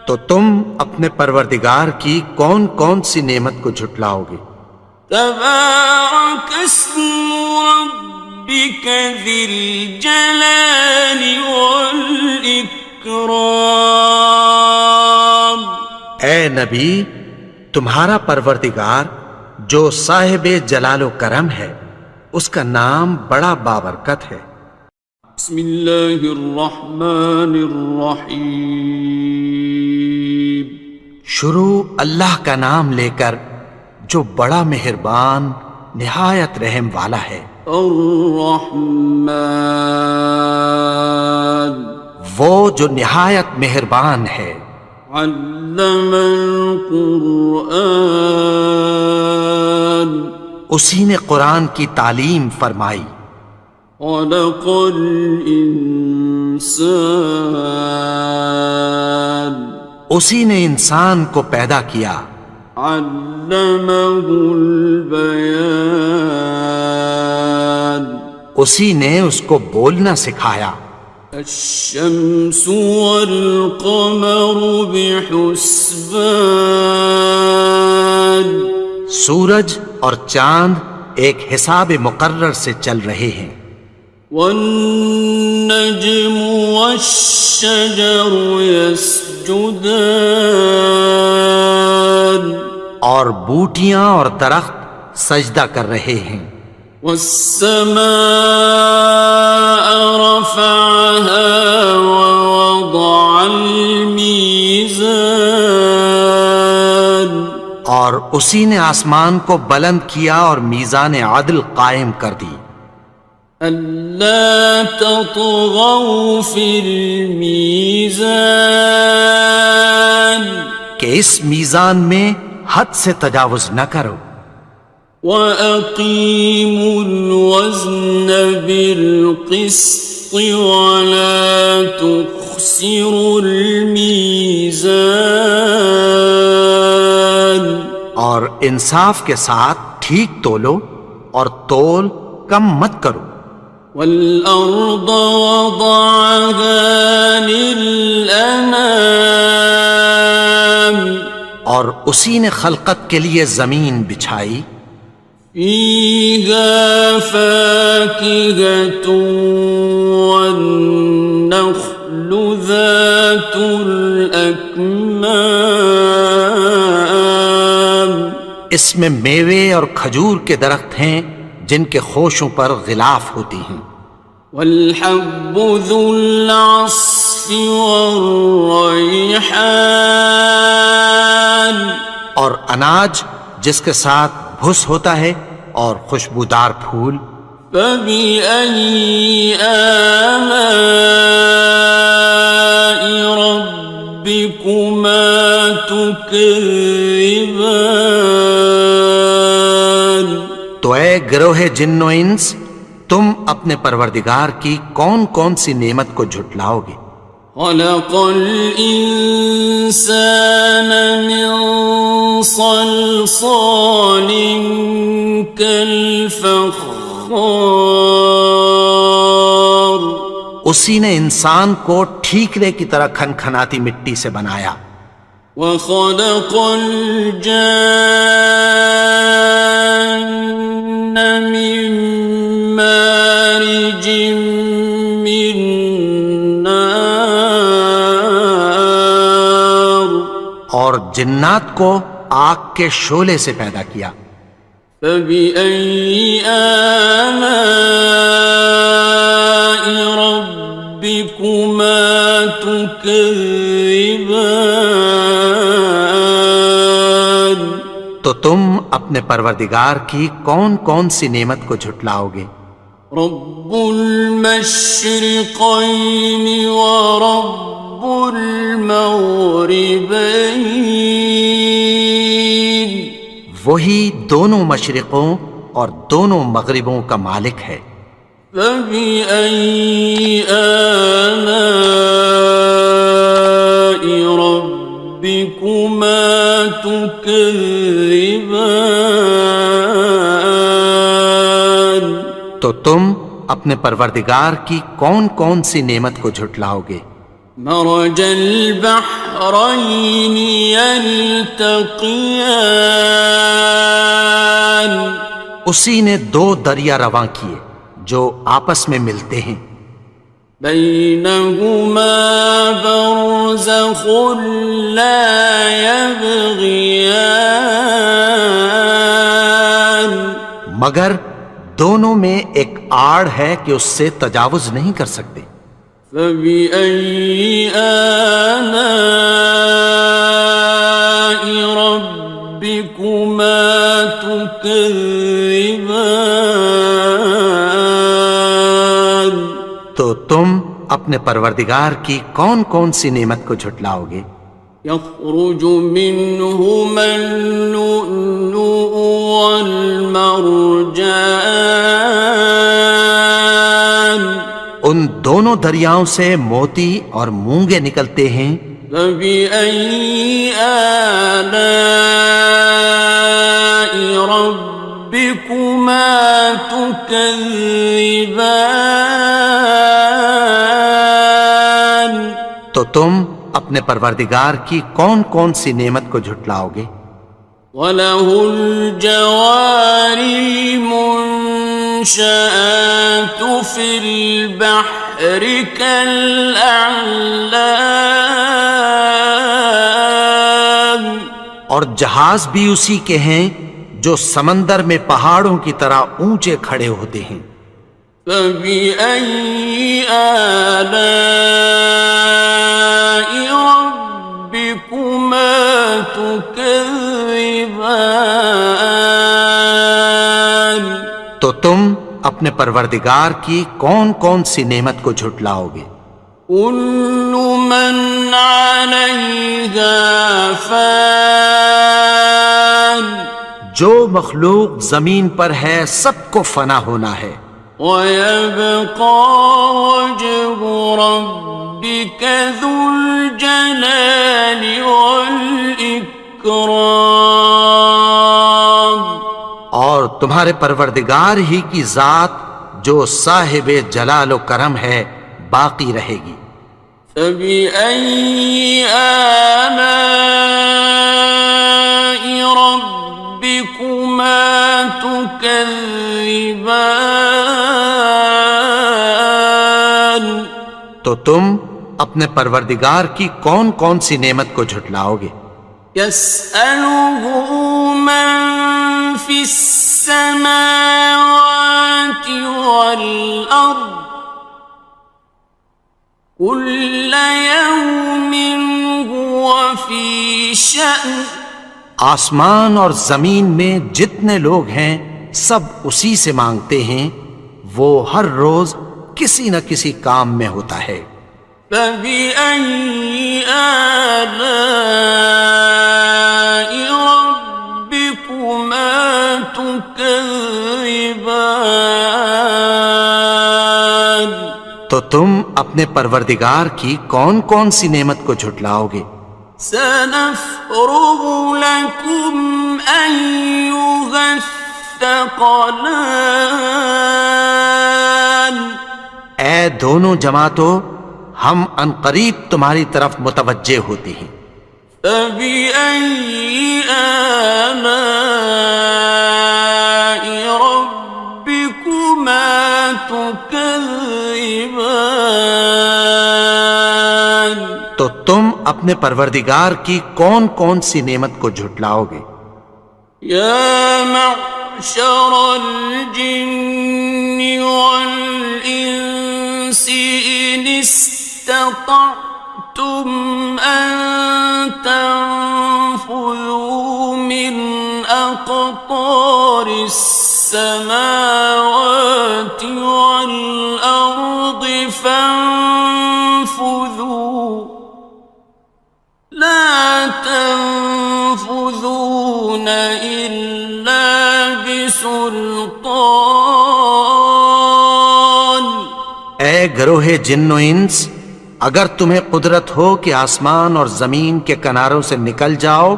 تو تم اپنے پروردگار کی کون کون سی نعمت کو جھٹلاؤ گے؟ تبارك اسم ربك ذي الجلال والإكرام. اے نبی، تمہارا پروردگار جو صاحب جلال و کرم ہے، اس کا نام بڑا بابرکت ہے. بسم اللہ الرحمن الرحیم. شروع اللہ کا نام لے کر جو بڑا مہربان نہایت رحم والا ہے. الرحمن وہ جو نہایت مہربان ہے. علم القرآن اسی نے قرآن کی تعلیم فرمائی. خلق الانسان اسی نے انسان کو پیدا کیا. علمہ البیان اسی نے اس کو بولنا سکھایا. الشمس والقمر بحسبان سورج اور چاند ایک حساب مقرر سے چل رہے ہیں. والنجم والشجر يسجدان اور بوٹیاں اور درخت سجدہ کر رہے ہیں. والسماء رفعها ووضع الميزان اور اسی نے آسمان کو بلند کیا اور میزان عدل قائم کر دی. ألا تطغوا في الميزان کہ اس میزان میں حد سے تجاوز نہ کرو. وَأَقِيمُوا الْوَزْنَ بِالْقِسْطِ وَلَا تُخْسِرُوا الْمِيزَانَ اور انصاف کے ساتھ ٹھیک تولو اور تول کم مت کرو. وَالْأَرْضَ وَضَعَهَا لِلْأَنَامِ اور اسی نے خلقت کے لیے زمین بچھائی. فِيهَا فَاكِهَةٌ وَالنَّخْلُ ذَاتُ الْأَكْمَامِ اس میں میوے اور کھجور کے درخت ہیں جن کے خوشوں پر غلاف ہوتی ہیں. وَالْحَبُّ ذُو الْعَصْفِ وَالرَّيْحَانِ اور اناج جس کے ساتھ بھس ہوتا ہے اور خوشبودار پھول. فَبِأَيِّ آلَاءِ رَبِّكُمَا تُكَذِّبَانِ تو اے گروہ جن و انس، تم اپنے پروردگار کی کون کون سی نعمت کو جھٹلاؤ گے؟ خلق الإنسان من صلصال كالفخار اسی نے انسان کو ٹھیکرے کی طرح کھنکھناتی مٹی سے بنایا. وخلق الجان من مارج من نار اور جنات کو آگ کے شعلے سے پیدا کیا. فبأي آلاء ربكما تكذبان تو تم اپنے پروردگار کی کون کون سی نعمت کو جھٹلاؤ گے؟ رب المشرقين ورب المغربين وہی دونوں مشرقوں اور دونوں مغربوں کا مالک ہے. فبأي آلاء ربكما تكذبان؟ تو تم اپنے پروردگار کی کون کون سی نعمت کو جھٹلاؤ گے؟ مرج البحرين يلتقيان، اسی نے دو دریا رواں کیے جو آپس میں ملتے ہیں، بينهما برزخ لا يبغيان، مگر دونوں میں ایک آڑ ہے کہ اس سے تجاوز نہیں کر سکتے۔ فبأي آلاء ربكما تكذبان؟ تو تم اپنے پروردگار کی کون کون سی نعمت کو جھٹلاؤ گے؟ يخرج منهما اللؤلؤ والمرجان، ان دونوں دریاؤں سے موتی اور مونگے نکلتے ہیں۔ فبأي آلاء ربكما تكذبان؟ تو تم اپنے پروردگار کی کون کون سی نعمت کو جھٹلاؤ گے؟ وَلَهُ الْجَوَارِ الْمُنشَآتُ فِي الْبَحْرِ كَالْأَعْلَامِ، اور جہاز بھی اسی کے ہیں جو سمندر میں پہاڑوں کی طرح اونچے کھڑے ہوتے ہیں۔ فَبِأَيِّ آلَاءِ رَبِّكُمَا تُكَذِّبَانِ؟ تو تم اپنے پروردگار کی کون کون سی نعمت کو جھٹلاؤ گے؟ كُلُّ مَنْ عَلَيْهَا فَانٍ، جو مخلوق زمین پر ہے سب کو فنا ہونا ہے، وَيَبْقَى وَجْهُ رَبِّكَ ذُو الْجَلَالِ وَالْإِكْرَامِ، اور تمہارے پروردگار ہی کی ذات جو صاحب جلال و کرم ہے باقی رہے گی۔ فَبِأَيِّ آلَاءِ رَبِّكُمَا تُكَذِّبَانِ؟ تو تم اپنے پروردگار کی کون کون سی نعمت کو جھٹلاؤ گے؟ يَسْأَلُهُ مَن فِي السَّمَاوَاتِ وَالْأَرْضِ كُلَّ يَوْمٍ هُوَ فِي شَأْنٍ، آسمان اور زمین میں جتنے لوگ ہیں سب اسی سے مانگتے ہیں، وہ ہر روز کسی نہ کسی کام میں ہوتا ہے۔ فَبِأَيِّ آلَاءِ رَبِّكُمَا تُكَذِّبَانِ؟ تو تم اپنے پروردگار کی کون کون سی نعمت کو جھٹلاؤ گے؟ سَنَفْرُغُ لَكُمْ أَيُّهَ الثَّقَلَانِ؟ اے دونوں جماعتوں، ہم عنقریب تمہاری طرف متوجہ ہوتے ہیں۔ فَبِأَيِّ آلَاءِ رَبِّكُمَا تُكَذِّبَانِ؟ تو تم اپنے پروردگار کی کون کون سی نعمت کو جھٹلاؤ گے؟ یا معشر الجن والانس ان استطعتم ان تنفذوا من اقطار السماوات والارض فانفذوا لا تنفذون إلا بسلطان، گروہ جن و انس، اگر تمہیں قدرت ہو کہ آسمان اور زمین کے کناروں سے نکل جاؤ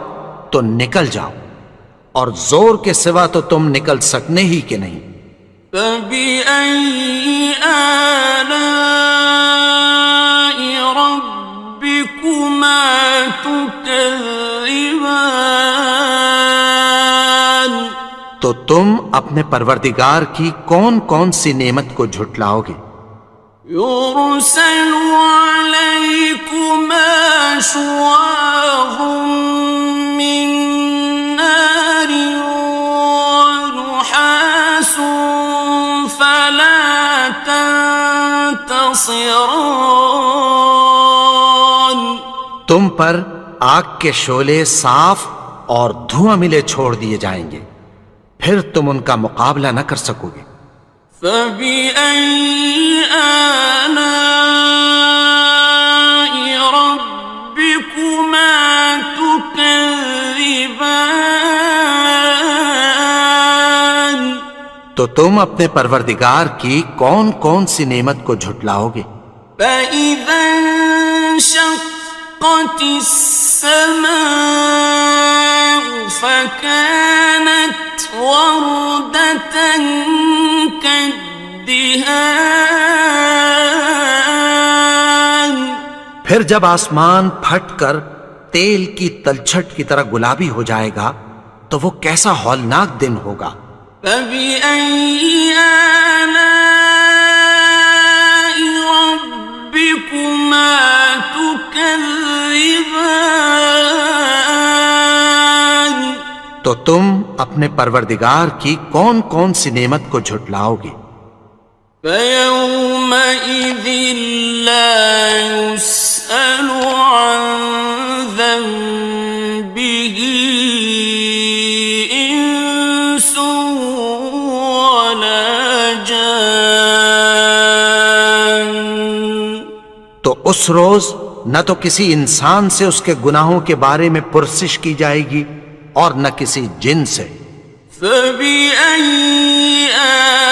تو نکل جاؤ، اور زور کے سوا تو تم نکل سکنے ہی کہ نہیں۔ فَبِأَيِّ آلَاءِ رَبِّكُمَا تُكَذِّبَانِ، تو تم اپنے پروردگار کی کون کون سی نعمت کو جھٹلاؤ گے؟ يُرْسَلُ عَلَيْكُمَا شُوَاظٌ مِّن نَّارٍ وَنُحَاسٌ فَلَا تَنتَصِرَانِ، تم پر آگ کے شعلے صاف اور دھواں ملے چھوڑ دیے جائیں گے، پھر تم ان کا مقابلہ نہ کر سکو گے۔ فَبِأَيِّ آلَاءِ رَبِّكُمَا تُكَذِّبَانِ، تو تم اپنے پروردگار کی کون کون سی نعمت کو جھٹلاؤ گے؟ فَإِذَا انشَقَّتِ السَّمَاءُ فَكَانَتْ وَرْدَةً كَالدِّهَانِ، پھر جب آسمان پھٹ کر تیل کی تلچھٹ کی طرح گلابی ہو جائے گا تو وہ کیسا ہولناک دن ہوگا۔ فَبِأَيِّ آلَاءِ رَبِّكُمَا تُكَذِّبَانِ، تو تم اپنے پروردگار کی کون کون سی نعمت کو جھٹلاؤ گے؟ فَيَوْمَئِذٍ لَا يُسْأَلُ عَن ذَنبِهِ إِنسٌ وَلَا جَانٌّ، تو اس روز نہ تو کسی انسان سے اس کے گناہوں کے بارے میں پرسش کی جائے گی اور نہ کسی جن سے۔ فَبِأَيِّ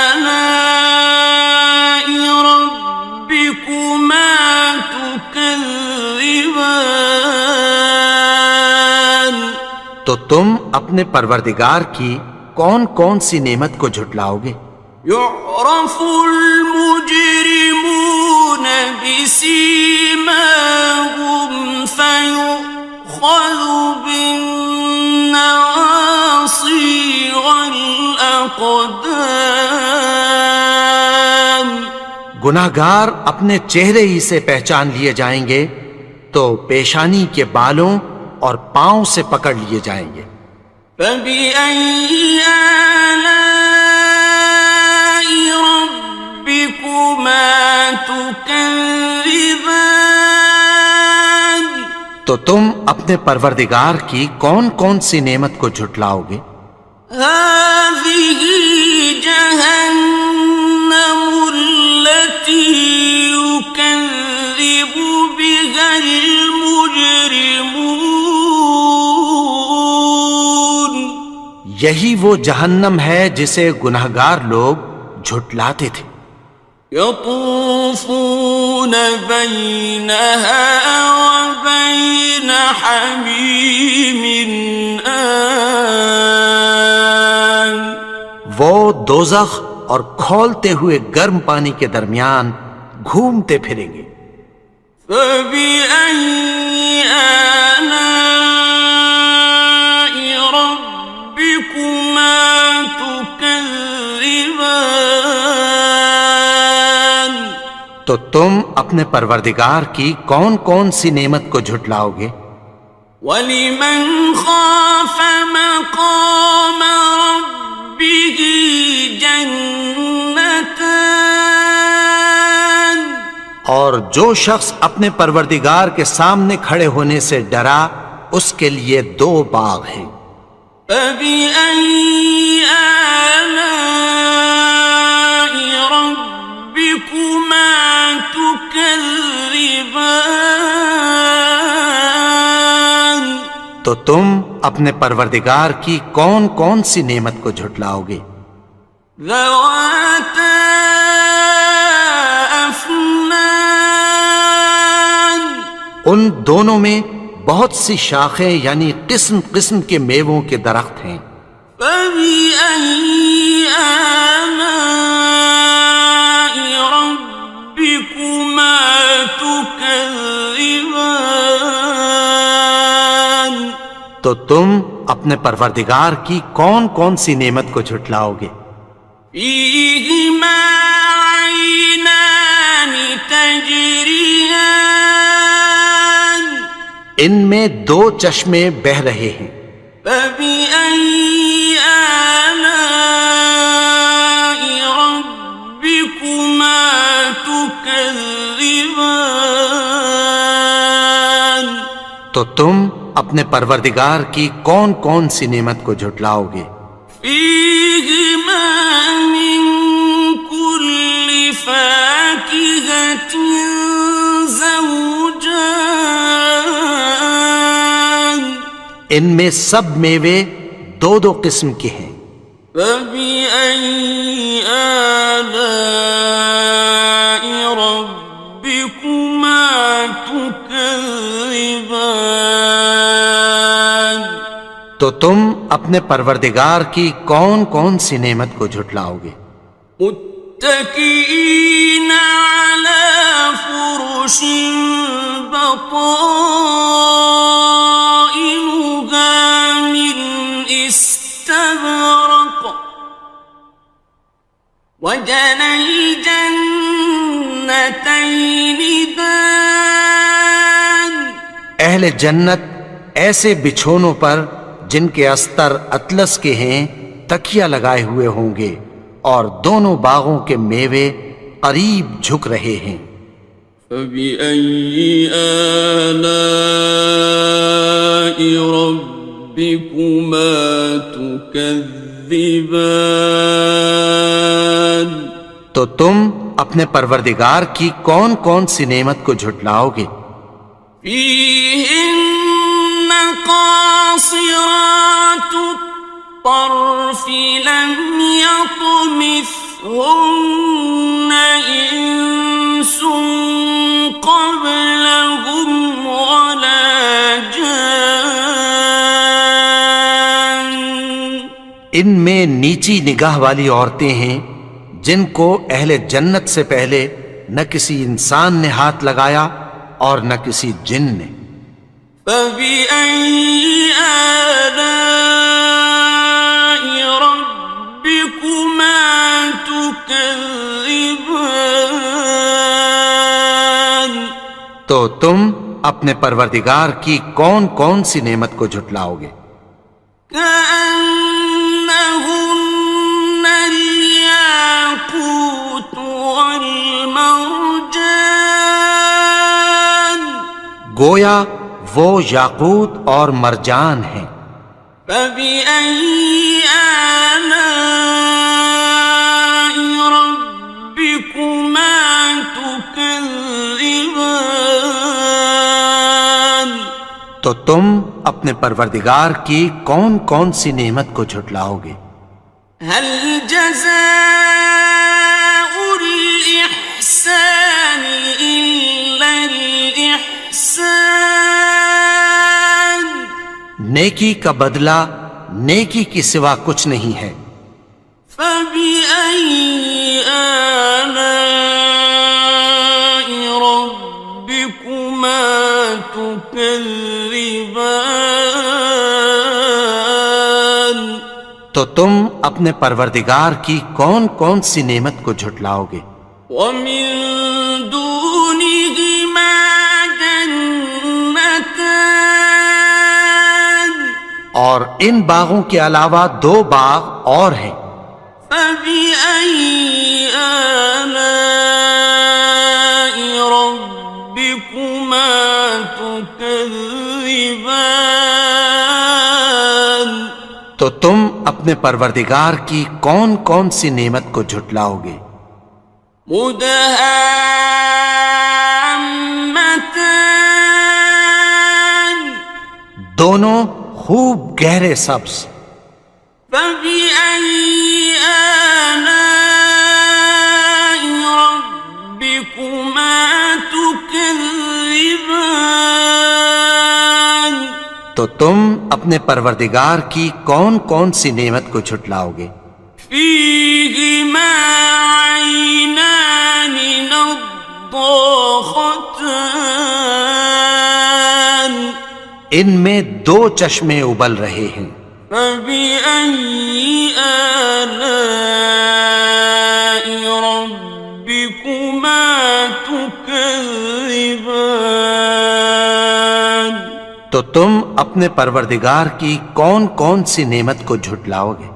آلَاءِ رَبِّكُمَا تُكَذِّبَانِ، تو تم اپنے پروردگار کی کون کون سی نعمت کو جھٹلاؤ گے؟ يُعْرَفُ الْمُجْرِمُونَ بِسِيمَاهُمْ فَيُؤْخَذُ بِالنَّوَاصِي وَالْأَقْدَامِ، گناہگار اپنے چہرے ہی سے پہچان لیے جائیں گے تو پیشانی کے بالوں اور پاؤں سے پکڑ لیے جائیں گے۔ فَبِأَيِّ آلَاءِ رَبِّكُمَا تُكَذِّبَانِ، تو تم اپنے پروردگار کی کون کون سی نعمت کو جھٹلاؤ گے؟ هَٰذِهِ جَهَنَّمُ الَّتِي يُكَذِّبُ بِهَا الْمُجْرِمُونَ، یہی وہ جہنم ہے جسے گناہگار لوگ جھٹلاتے تھے۔ يَطُوفُونَ بَيْنَهَا وَبَيْنَ حَمِيمٍ آنٍ، وہ دوزخ اور کھولتے ہوئے گرم پانی کے درمیان گھومتے پھریں گے۔ فَبِأَيِّ آلَاءِ رَبِّكُمَا تُكَذِّبَانِ، تو تم اپنے پروردگار کی کون کون سی نعمت کو جھٹلاؤ گے؟ وَلِمَنْ خَافَ مَقَامَ رَبِّهِ جَنَّتَانِ، اور جو شخص اپنے پروردگار کے سامنے کھڑے ہونے سے ڈرا اس کے لیے دو باغ ہیں۔ فَبِأَيِّ آلَاءِ رَبِّكُمَا تُكَذِّبَانِ، تو تم اپنے پروردگار کی کون کون سی نعمت کو جھٹلاؤ گے؟ ذَوَاتَا أَفْنَانٍ دونوں میں بہت سی شاخیں یعنی قسم قسم کے میووں کے درخت ہیں۔ فَبِأَيِّ آلَاءِ رَبِّكُمَا تُكَذِّبَانِ تو تم اپنے پروردگار کی کون کون سی نعمت کو جھٹلاؤ گے؟ فِيهِمَا عَيْنَانِ تَجْرِيَانِ ان میں دو چشمے بہہ رہے ہیں۔ فَبِأَيِّ آلَاءِ رَبِّكُمَا تُكَذِّبَانِ تو تم اپنے پروردگار کی کون کون سی نعمت کو جھٹلاؤ گے؟ فِيهِمَا مِن كُلِّ فَاكِهَةٍ زَوْجَانِ ان میں سب میوے دو دو قسم کے ہیں۔ فَبِأَيِّ آلَاءِ رَبِّكُمَا تُكَذِّبَانِ تو تم اپنے پروردگار کی کون کون سی نعمت کو جھٹلاؤ گے؟ متكئين على فرش بطائنها من استبرق وجنى الجنتين دان اہل جنت ایسے بچھونوں پر جن کے استر اطلس کے ہیں تکیہ لگائے ہوئے ہوں گے، اور دونوں باغوں کے میوے قریب جھک رہے ہیں۔ فَبِأَيِّ آلَاءِ رَبِّكُمَا تُكَذِّبَانِ تو تم اپنے پروردگار کی کون کون سی نعمت کو جھٹلاؤ گے؟ فِيهِنَّ قَاصِرَاتُ الطَّرْفِ لَمْ يَطْمِثْهُنَّ إِنسٌ قَبْلَهُمْ وَلَا جَانٌّ ان میں نیچی نگاہ والی عورتیں ہیں جن کو اہل جنت سے پہلے نہ کسی انسان نے ہاتھ لگایا اور نہ کسی جن نے۔ فَبِأَيِّ آلَاءِ رَبِّكُمَا تُكَذِّبَانِ تو تم اپنے پروردگار کی کون کون سی نعمت کو جھٹلاؤ گے؟ كَأَنَّهُنَّ الْيَاقُوتُ وَالْمَرْجَانُ گویا وہ یاقوت اور مرجان ہیں۔ فَبِأَيِّ آلَاءِ رَبِّكُمَا تُكَذِّبَانِ تو تم اپنے پروردگار کی کون کون سی نعمت کو جھٹلاؤ گے؟ هَلْ جَزَاءُ الْإِحْسَانِ إِلَّا الْإِحْسَانُ نیکی کا بدلہ نیکی کی سوا کچھ نہیں ہے۔ فَبِأَيِّ آلَاءِ رَبِّكُمَا تُكَذِّبَانِ تو تم اپنے پروردگار کی کون کون سی نعمت کو جھٹلاؤ گے؟ وَمِن دُونِهِمَا جَنَّتَانِ اور ان باغوں کے علاوہ دو باغ اور ہیں۔ فَبِأَيِّ آلَاءِ رَبِّكُمَا تُكَذِّبَانِ تو تم اپنے پروردگار کی کون کون سی نعمت کو جھٹلاؤ گے؟ مُدْهَامَّتَانِ دونوں خوب گہرے سبز۔ فَبِأَيِّ آلَاءِ رَبِّكُمَا تُكَذِّبَانِ تو تم اپنے پروردگار کی کون کون سی نعمت کو جھٹلاؤ گے؟ فيهما عينان نضاختان ان میں دو چشمے ابل رہے ہیں، فبأي آلاء ربكما تكذبان تو تم اپنے پروردگار کی کون کون سی نعمت کو جھٹلاؤ گے؟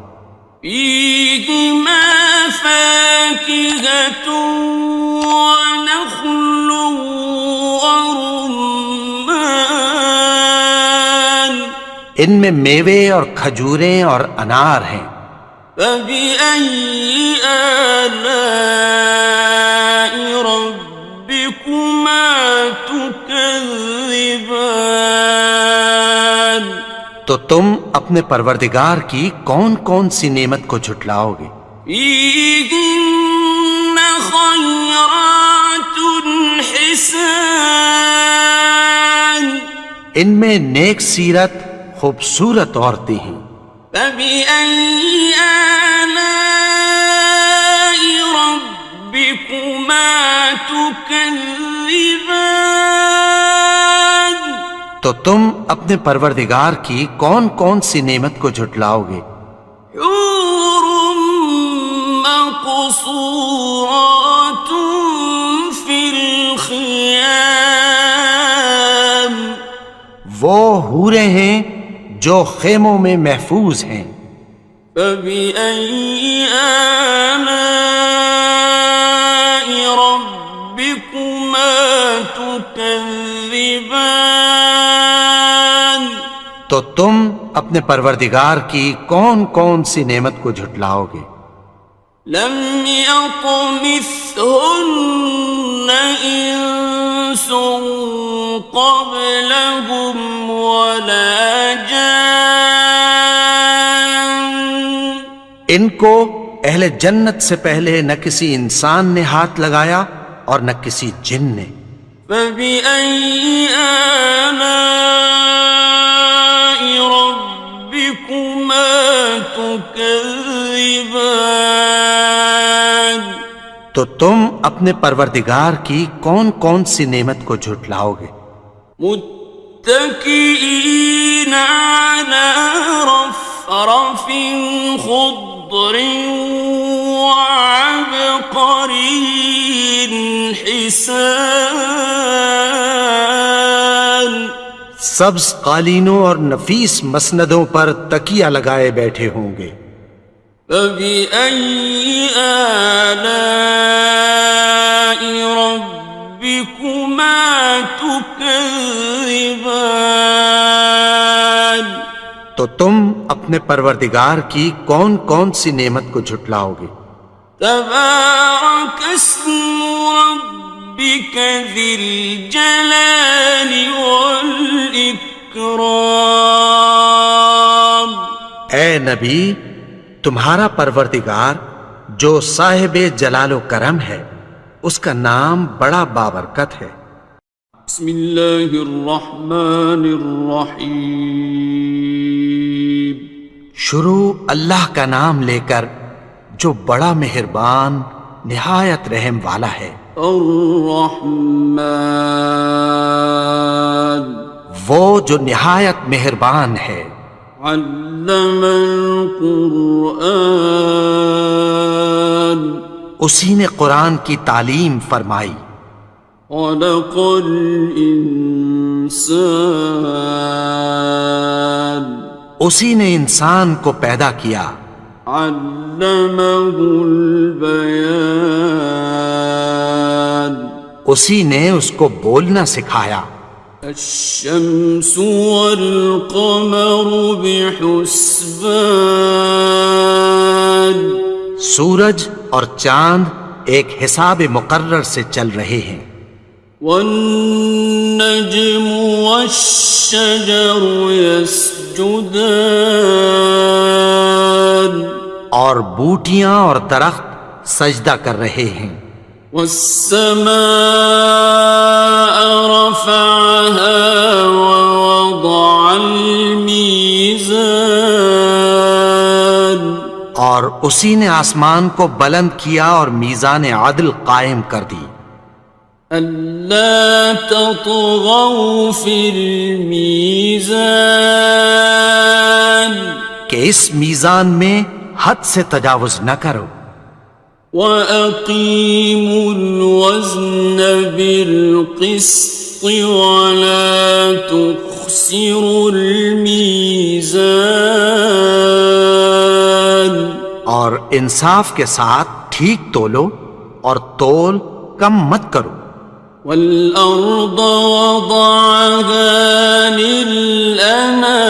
فيهما فاكهة ونخل ورمان ان میں میوے اور کھجوریں اور انار ہیں۔ فبأي آلاء ربكما تكذبان تو تم اپنے پروردگار کی کون کون سی نعمت کو جھٹلاؤ گے؟ فيهن خيرات حسان ان میں نیک سیرت خوبصورت عورتیں ہیں۔ فبأي آلاء ربكما تكذبان تو تم اپنے پروردگار کی کون کون سی نعمت کو جھٹلاؤ گے؟ حور مقصورات في الخيام وہ حوریں ہیں جو خیموں میں محفوظ ہیں۔ فبأي آلاء ربكما تكذبان تو تم اپنے پروردگار کی کون کون سی نعمت کو جھٹلاؤ گے؟ لم يطمثهن إنس قبلهم ولا جان ان کو اہل جنت سے پہلے نہ کسی انسان نے ہاتھ لگایا اور نہ کسی جن نے۔ فبأي آلاء ربكما تكذبان تو تم اپنے پروردگار کی کون کون سی نعمت کو جھٹلاؤ گے؟ متكئين على رفرف خضر وعبقري حسان سبز قالینوں اور نفیس مسندوں پر تکیہ لگائے بیٹھے ہوں گے۔ فبأي آلاء ربكما تكذبان تو تم اپنے پروردگار کی کون کون سی نعمت کو جھٹلاؤ گے؟ تبارك اسم ربك ذي الجلال والإكرام اے نبی، تمہارا پروردگار جو صاحب جلال و کرم ہے، اس کا نام بڑا بابرکت ہے۔ بسم اللہ الرحمن الرحیم شروع اللہ کا نام لے کر جو بڑا مہربان نہایت رحم والا ہے۔ الرحمن وہ جو نہایت مہربان ہے۔ علم القرآن اسی نے قرآن کی تعلیم فرمائی۔ خلق الانسان اسی نے انسان کو پیدا کیا۔ علمہ البیان اسی نے اس کو بولنا سکھایا۔ الشمس والقمر بحسبان سورج اور چاند ایک حساب مقرر سے چل رہے ہیں۔ والنجم والشجر يسجدان اور بوٹیاں اور درخت سجدہ کر رہے ہیں۔ والسماء رفعها ووضع اور اسی نے آسمان کو بلند کیا اور میزان عدل قائم کر دی ألا تطغوا في الميزان کہ اس میزان میں حد سے تجاوز نہ کرو وأقيموا الوزن بالقسط ولا تخسروا الميزان اور انصاف کے ساتھ ٹھیک تولو اور تول کم مت کرو والأرض وضعها للأنام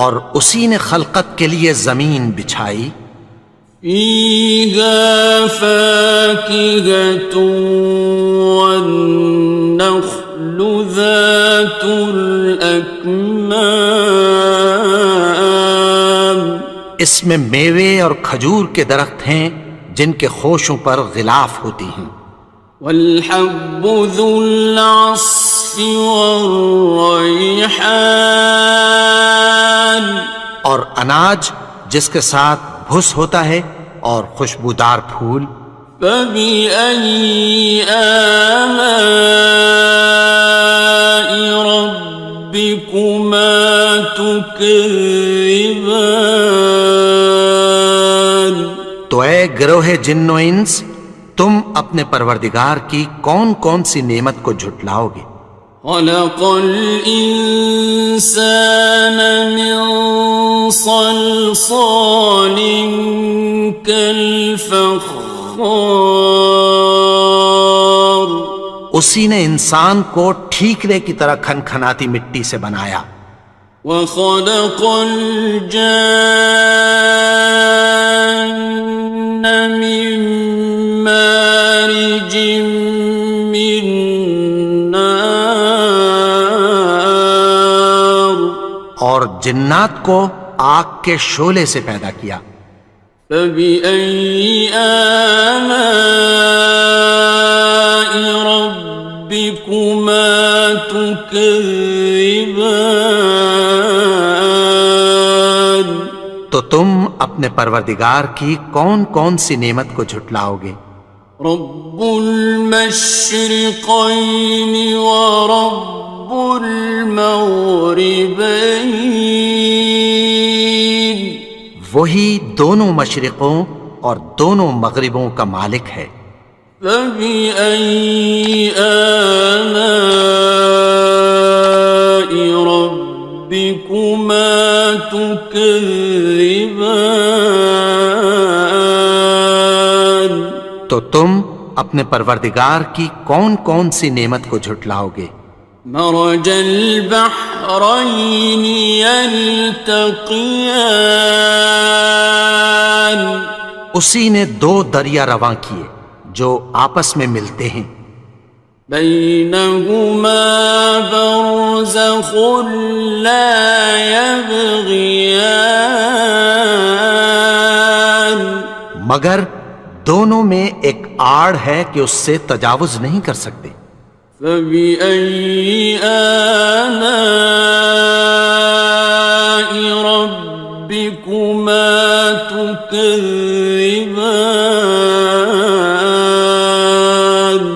اور اسی نے خلقت کے لیے زمین بچھائی فيها فاكهة والنخل ذات الأكمام اس میں میوے اور کھجور کے درخت ہیں جن کے خوشوں پر غلاف ہوتی ہیں والحب ذو العصف والريحان اور اناج جس کے ساتھ بھس ہوتا ہے اور خوشبودار پھول فبأي آلاء ربكما تكذبان تو اے گروہ جن و انس تم اپنے پروردگار کی کون کون سی نعمت کو جھٹلاؤ گے خلق الإنسان من صلصال كالفخار اسی نے انسان کو ٹھیکرے کی طرح کھنکھناتی مٹی سے بنایا وخلق الجان من مارج من نار اور جنات کو آگ کے شعلے سے پیدا کیا فبأي آلاء ربكما تكذبان تو تم اپنے پروردگار کی کون کون سی نعمت کو جھٹلاؤ گے رب المشرقين ورب المغربين وہی دونوں مشرقوں اور دونوں مغربوں کا مالک ہے فبأي آلاء ربكما تكذبان تو تم اپنے پروردگار کی کون کون سی نعمت کو جھٹلاؤ گے مرج البحرين يلتقيان اسی نے دو دریا رواں کیے جو آپس میں ملتے ہیں بينهما برزخ لا يبغيان مگر دونوں میں ایک آڑ ہے کہ اس سے تجاوز نہیں کر سکتے فبأي آلاء ربكما تكذبان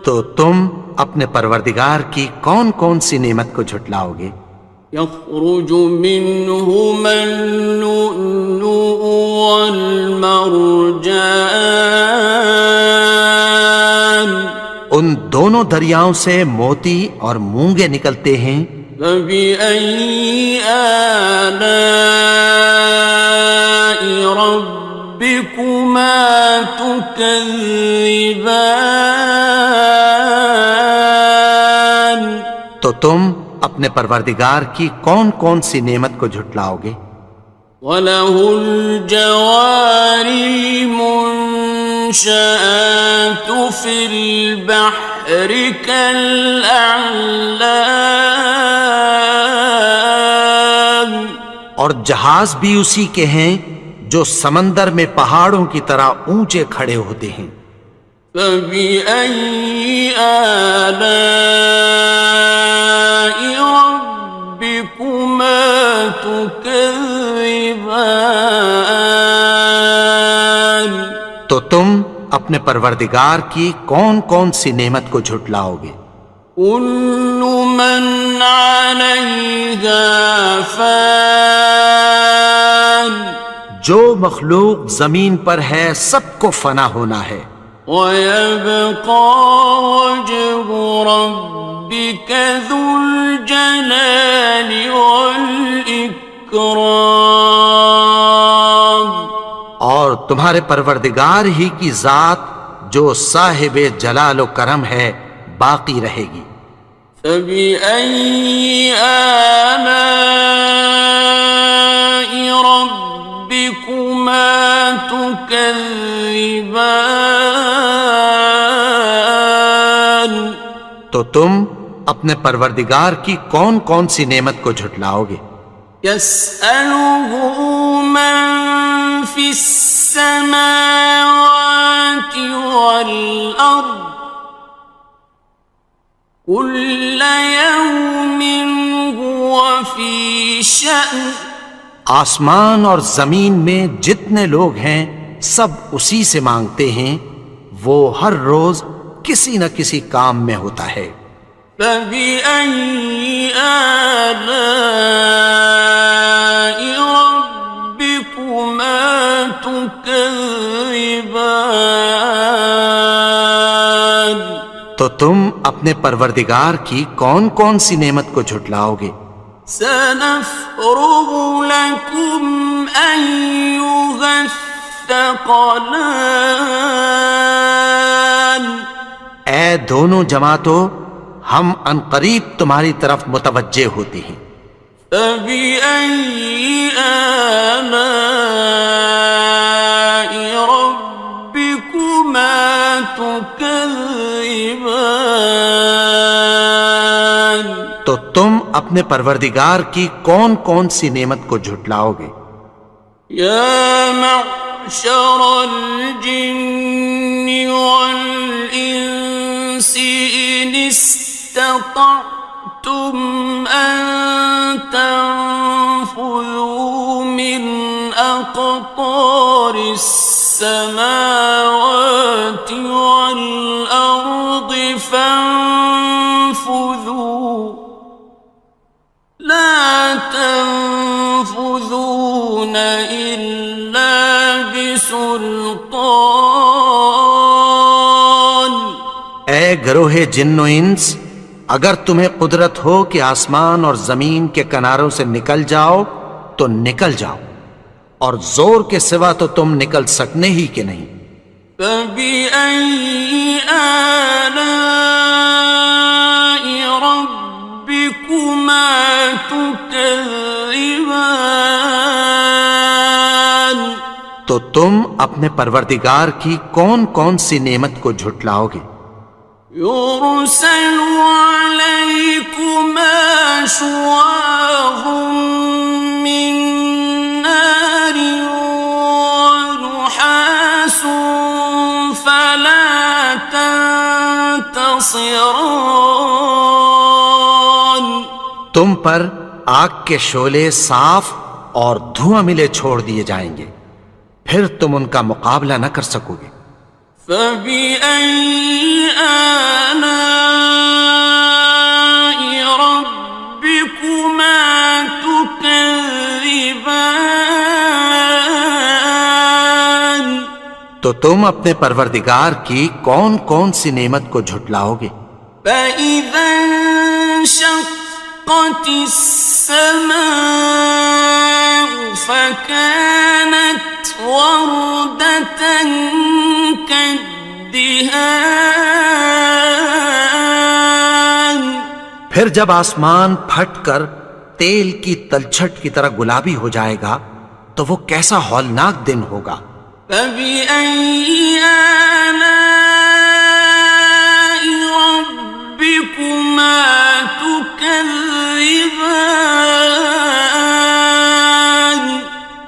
تو تم اپنے پروردگار کی کون کون سی نعمت کو جھٹلاؤ گے يخرج منهما اللؤلؤ والمرجان ان دونوں دریاؤں سے موتی اور مونگے نکلتے ہیں فبأي آلاء ربكما تكذبان تو تم اپنے پروردگار کی کون کون سی نعمت کو جھٹلاؤ گے وَلَهُ الْجَوَارِ الْمُنشَآتُ فِي الْبَحْرِ كَالْأَعْلَامِ اور جہاز بھی اسی کے ہیں جو سمندر میں پہاڑوں کی طرح اونچے کھڑے ہوتے ہیں فَبِأَيِّ آلَاءِ رَبِّكُمَا تُكَذِّبَانِ تو تم اپنے پروردگار کی کون کون سی نعمت کو جھٹلاؤ گے؟ كل من عليها فان جو مخلوق زمین پر ہے سب کو فنا ہونا ہے، ويبقى وجه ربك ذو الجلال والإكرام اور تمہارے پروردگار ہی کی ذات جو صاحب جلال و کرم ہے باقی رہے گی۔ فبأي آلاء ربكما تكذبان تو تم اپنے پروردگار کی کون کون سی نعمت کو جھٹلاؤ گے؟ يسأله من في السماوات والأرض كل يوم هو في شأن آسمان اور زمین میں جتنے لوگ ہیں سب اسی سے مانگتے ہیں، وہ ہر روز کسی نہ کسی کام میں ہوتا ہے۔ فبأي آلاء ربكما تكذبان تو تم اپنے پروردگار کی کون کون سی نعمت کو جھٹلاؤ گے؟ سنفرغ لكم أيها الثقلان اے دونوں جماعتوں، ہم عنقریب تمہاری طرف متوجہ ہوتے ہیں۔ فبأي آلاء ربكما تكذبان تو تم اپنے پروردگار کی کون کون سی نعمت کو جھٹلاؤ گے؟ يا معشر الجن والإنس إن استطعتم أن تنفذوا من أقطار السماوات والأرض فانفذوا لا تنفذون إلا بسلطان اے گروہ جن و انس، اگر تمہیں قدرت ہو کہ آسمان اور زمین کے کناروں سے نکل جاؤ تو نکل جاؤ، اور زور کے سوا تو تم نکل سکنے ہی کہ نہیں۔ فبأي آلاء ربكما تكذبان تو تم اپنے پروردگار کی کون کون سی نعمت کو جھٹلاؤ گے؟ يرسل عليكما شواظ من نار ونحاس فلا تنتصران تم پر آگ کے شعلے صاف اور دھواں ملے چھوڑ دیے جائیں گے، پھر تم ان کا مقابلہ نہ کر سکو گے۔ فبأي آلاء ربكما تكذبان تو تم اپنے پروردگار کی کون کون سی نعمت کو جھٹلاؤ گے؟ فإذا انشقت السماء فكانت وردة كالدهان پھر جب آسمان پھٹ کر تیل کی تلچھٹ کی طرح گلابی ہو جائے گا تو وہ کیسا ہولناک دن ہوگا۔ فبأي آلاء ربكما تكذبان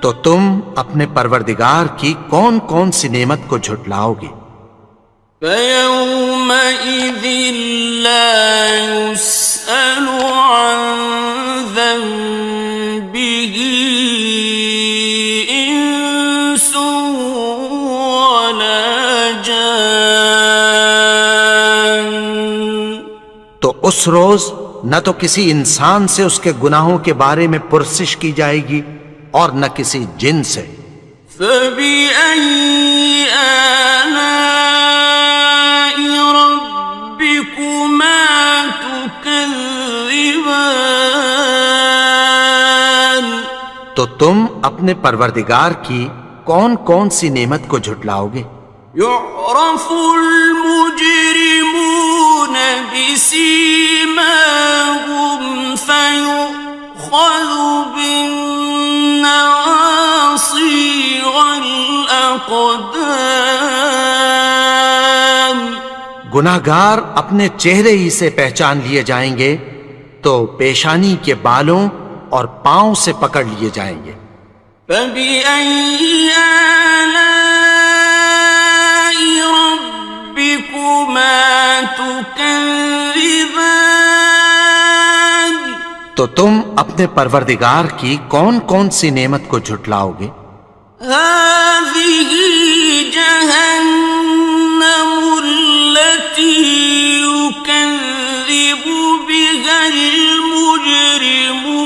تو تم اپنے پروردگار کی کون کون سی نعمت کو جھٹلاؤ گے؟ فيومئذ لا يسأل عن ذنبه اس روز نہ تو کسی انسان سے اس کے گناہوں کے بارے میں پرسش کی جائے گی اور نہ کسی جن سے۔ فَبِأَيِّ آلَاءِ رَبِّكُمَا تُكَذِّبَانِ، تو تم اپنے پروردگار کی کون کون سی نعمت کو جھٹلاؤ گے؟ يعرف المجرمون بسيماهم فيؤخذ بالنواصي والأقدام۔ گناہگار اپنے چہرے ہی سے پہچان لیے جائیں گے تو پیشانی کے بالوں اور پاؤں سے پکڑ لیے جائیں گے۔ فَبِأَيِّ آلَاءِ رَبِّكُمَا تُكَذِّبَانِ، تو تم اپنے پروردگار کی کون کون سی نعمت کو جھٹلاؤ گے؟ هَٰذِهِ جَهَنَّمُ الَّتِي يُكَذِّبُ بِهَا الْمُجْرِمُونَ،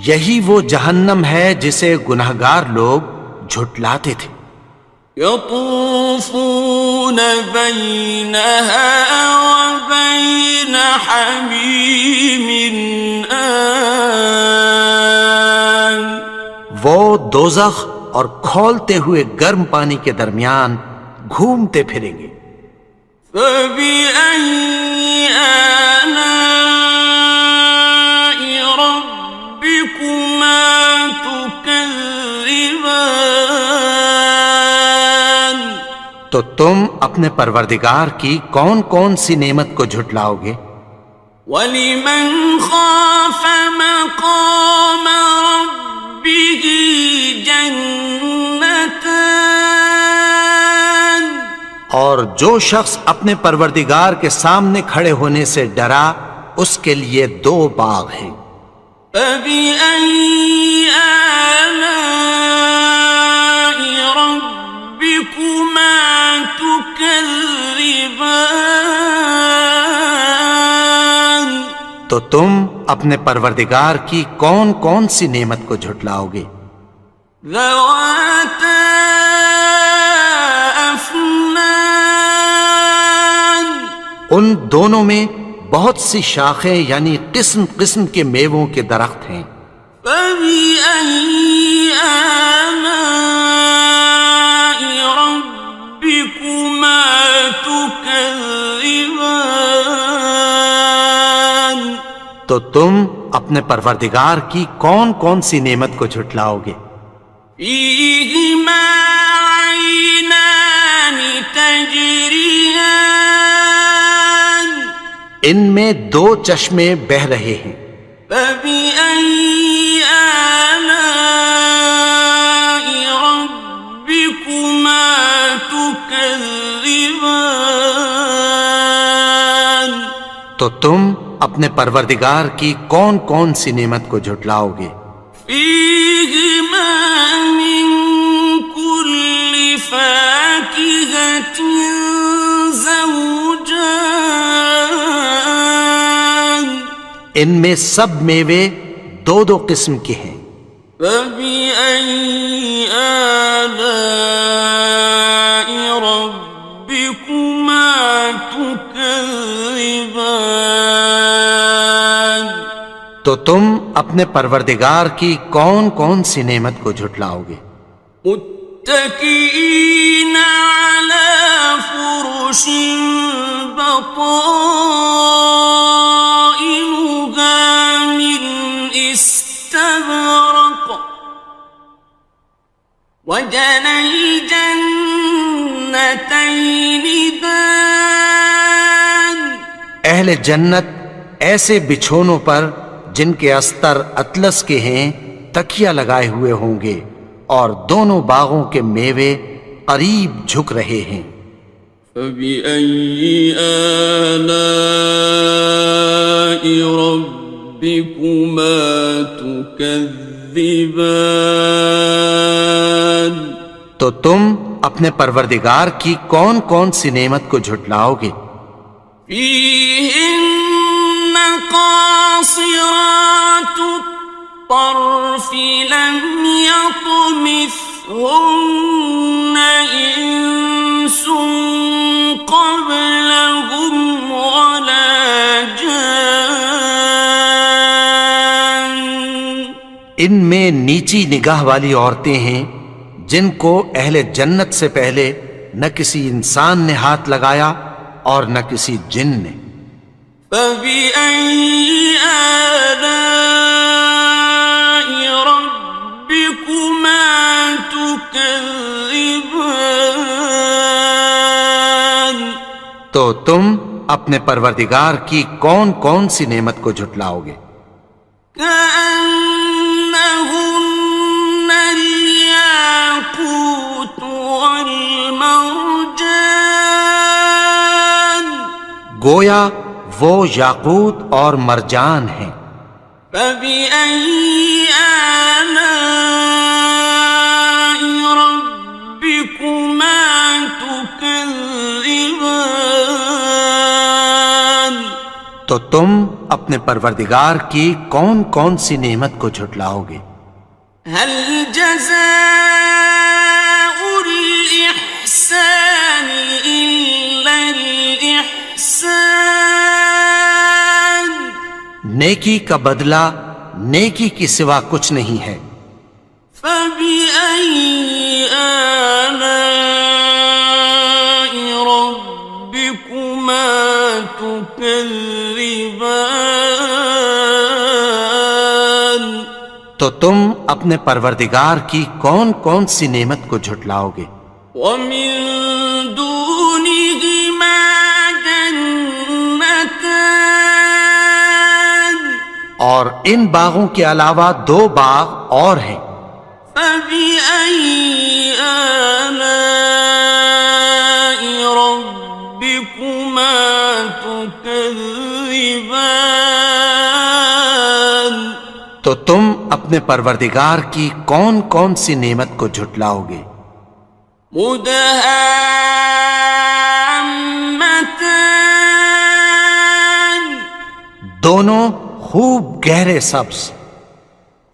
یہی وہ جہنم ہے جسے گناہگار لوگ جھٹلاتے تھے۔ يطوفون بينها وبين حميم آن، وہ دوزخ اور کھولتے ہوئے گرم پانی کے درمیان گھومتے پھریں گے۔ فبأي آلاء ربكما تكذبان، تو تم اپنے پروردگار کی کون کون سی نعمت کو جھٹلاؤ گے؟ ولمن خاف مقام ربه جنتان، اور جو شخص اپنے پروردگار کے سامنے کھڑے ہونے سے ڈرا اس کے لیے 2 باغ ہیں۔ فبأي آلاء ربكما تكذبان، تو تم اپنے پروردگار کی کون کون سی نعمت کو جھٹلاؤ گے؟ ذواتا افنان، ان دونوں میں بہت سی شاخیں یعنی قسم قسم کے میووں کے درخت ہیں۔ فبأي آلاء ربكما تكذبان، تو تم اپنے پروردگار کی کون کون سی نعمت کو جھٹلاؤ گے؟ فيهما عينان تجريان، ان میں 2 چشمے بہہ رہے ہیں۔ فبأي آلاء ربكما تكذبان، تو تم اپنے پروردگار کی کون کون سی نعمت کو جھٹلاؤ گے؟ فيهما من كل فاكهة زوجان، ان میں سب میوے 2 قسم کے ہیں۔ فبأي آلاء ربكما تكذبان، تو تم اپنے پروردگار کی کون کون سی نعمت کو جھٹلاؤ گے؟ متكئين على فرش بطائنها من استبرق، وجنى الجنتين دان، اہل جنت ایسے بچھونوں پر جن کے استر اطلس کے ہیں تکیہ لگائے ہوئے ہوں گے اور دونوں باغوں کے میوے قریب جھک رہے ہیں۔ فبأي آلاء ربكما تكذبان، تو تم اپنے پروردگار کی کون کون سی نعمت کو جھٹلاؤ گے؟ فيهن قاصرات الطرف لم يطمثهن إنس قبلهم ولا جان. ان میں نیچی نگاہ والی عورتیں ہیں جن کو اہل جنت سے پہلے نہ کسی انسان نے ہاتھ لگایا اور نہ کسی جن نے. فبأي آلاء ربكما تكذبان. تو تم اپنے پروردگار کی کون کون سی نعمت کو جھٹلاؤ گے؟ كأنهن الياقوت والمرجان. گویا وہ یاقوت اور مرجان ہیں. فبأي آلاء ربكما تكذبان. تو تم اپنے پروردگار کی کون کون سی نعمت کو جھٹلاؤ گے؟ هل جزاء الإحسان إلا الإحسان. نیکی کا بدلہ نیکی کی سوا کچھ نہیں ہے. فبأي آلاء ربكما تكذبان. تو تم اپنے پروردگار کی کون کون سی نعمت کو جھٹلاؤ گے؟ ومن دونهما جنتان. اور ان باغوں کے علاوہ دو باغ اور ہیں. فبأي آلاء ربكما تكذبان. تو تم اپنے پروردگار کی کون کون سی نعمت کو جھٹلاؤ گے؟ مدهامتان. دونوں خوب گہرے سبز.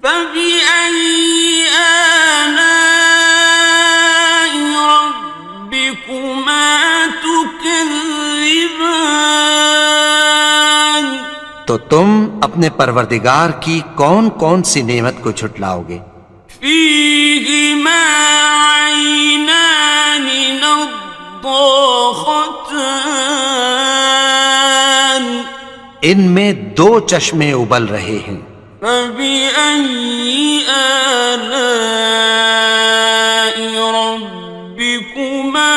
فبأي آلاء ربكما تكذبان. تو تم اپنے پروردگار کی کون کون سی نعمت کو جھٹلاؤ گے؟ فيهما عينان نضاختان. ان میں دو چشمے ابل رہے ہیں. فبأي آلاء ربكما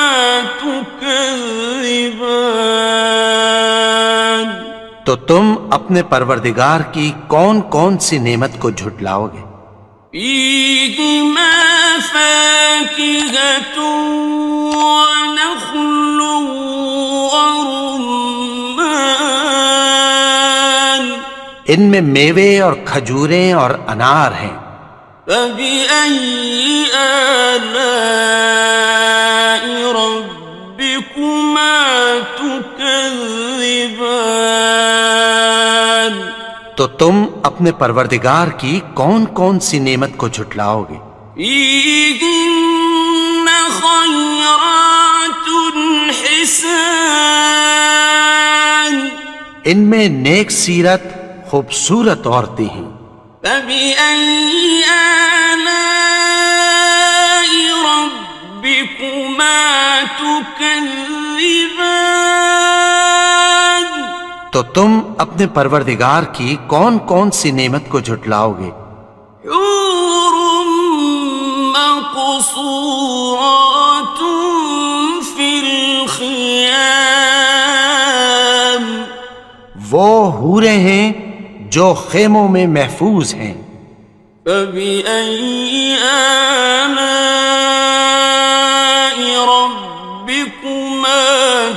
تكذبان. تو تم اپنے پروردگار کی کون کون سی نعمت کو جھٹلاؤ گے؟ فيهما فاكهة ونخل ورمان. ان میں میوے اور کھجوریں اور انار ہیں. فبأي آلاء ربكما تكذبان. تو تم اپنے پروردگار کی کون کون سی نعمت کو جھٹلاؤ گے؟ فيهن خيرات حسان. ان میں نیک سیرت خوبصورت عورتیں ہیں. فبأي آلاء ربكما تكذبان. تو تم اپنے پروردگار کی کون کون سی نعمت کو جھٹلاؤ گے؟ حور مقصورات في الخيام. وہ حوریں ہیں جو خیموں میں محفوظ ہیں. فبأي آلاء ربكما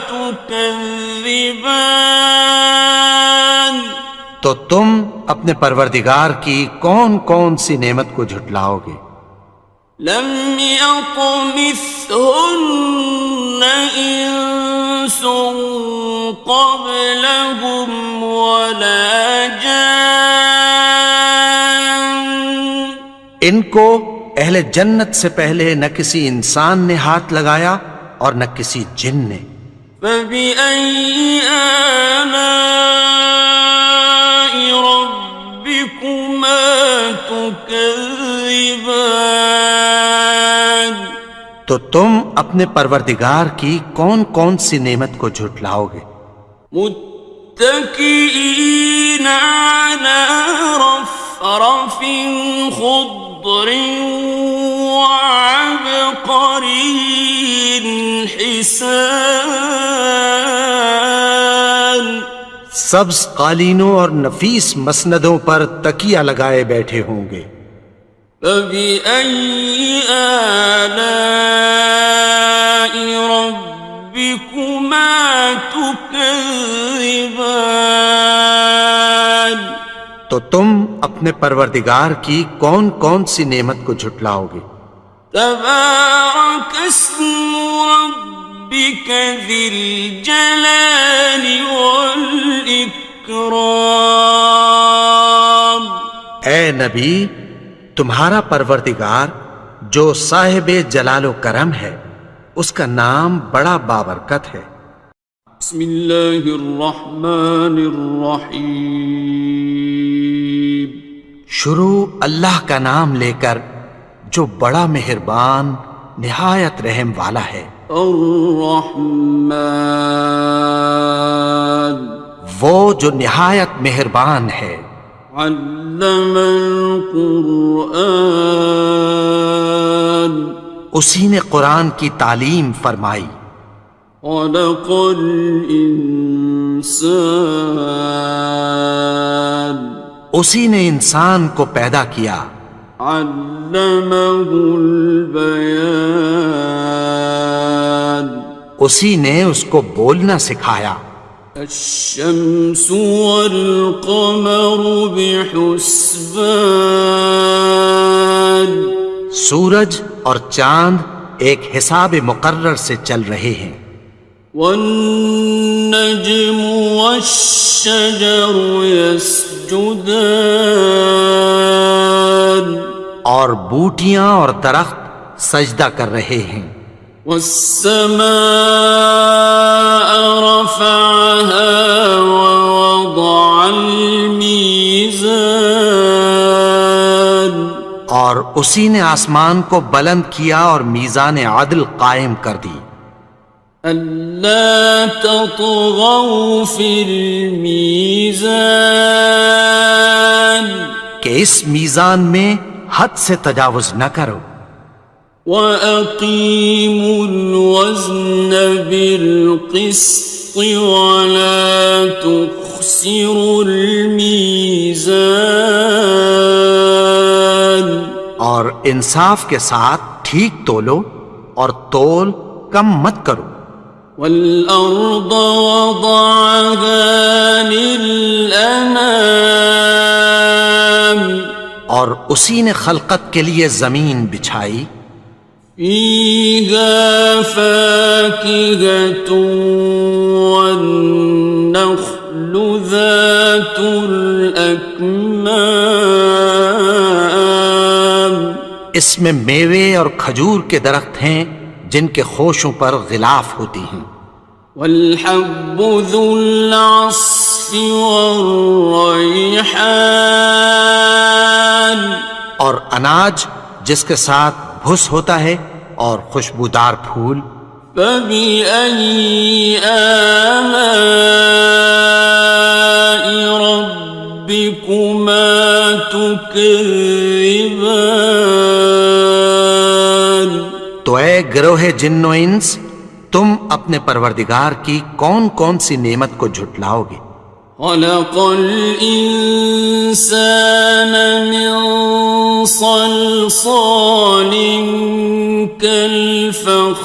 تكذبان. تو تم اپنے پروردگار کی کون کون سی نعمت کو جھٹلاؤ گے؟ لم يطمثهن إنس قبلهم ولا جان ان کو اہل جنت سے پہلے نہ کسی انسان نے ہاتھ لگایا اور نہ کسی جن نے. فبأي آلاء ربكما تكذبان تو تم اپنے پروردگار کی کون کون سی نعمت کو جھٹلاؤ گے؟ متكئين على رفرف خضر وعبقري حسان سبز قالینوں اور نفیس مسندوں پر تکیہ لگائے بیٹھے ہوں گے. فبأي آلاء ربكما تكذبان تو تم اپنے پروردگار کی کون کون سی نعمت کو جھٹلاؤ گے؟ تبارك اسم ربك ذي الجلال والإكرام. اے نبی، تمہارا پروردگار جو صاحب جلال و کرم ہے، اس کا نام بڑا بابرکت ہے. بسم اللہ الرحمن الرحیم. شروع اللہ کا نام لے کر جو بڑا مہربان نہایت رحم والا ہے. الرحمن وہ جو نہایت مہربان ہے. علم القرآن اسی نے قرآن کی تعلیم فرمائی. خلق الانسان اسی نے انسان کو پیدا کیا. علمہ البیان اسی نے اس کو بولنا سکھایا. الشمس والقمر بحسبان سورج اور چاند ایک حساب مقرر سے چل رہے ہیں. والنجم والشجر يسجدان اور بوٹیاں اور درخت سجدہ کر رہے ہیں. والسماء رفعها ووضع الميزان اور اسی نے آسمان کو بلند کیا اور میزان عدل قائم کر دی. ألا تطغوا في الميزان کہ اس میزان میں حد سے تجاوز نہ کرو. وَأَقِيمُوا الْوَزْنَ بِالْقِسْطِ وَلَا تُخْسِرُوا الْمِيزَانَ اور انصاف کے ساتھ ٹھیک تولو اور تول کم مت کرو. وَالْأَرْضَ وَضَعَهَا لِلْأَنَامِ اور اسی نے خلقت کے لیے زمین بچھائی. فِيهَا فَاكِهَةٌ وَالنَّخْلُ ذَاتُ الْأَكْمَامِ اس میں میوے اور کھجور کے درخت ہیں جن کے خوشوں پر غلاف ہوتی ہیں. وَالْحَبُّ ذُو الْعَصْفِ وَالرَّيْحَانِ اور اناج جس کے ساتھ بھس ہوتا ہے اور خوشبودار پھول. فَبِأَيِّ آلَاءِ رَبِّكُمَا تُكَذِّبَانِ تو اے گروہ جن و انس، تم اپنے پروردگار کی کون کون سی نعمت کو جھٹلاؤ گے؟ خلق الإنسان من صلصال كالفخار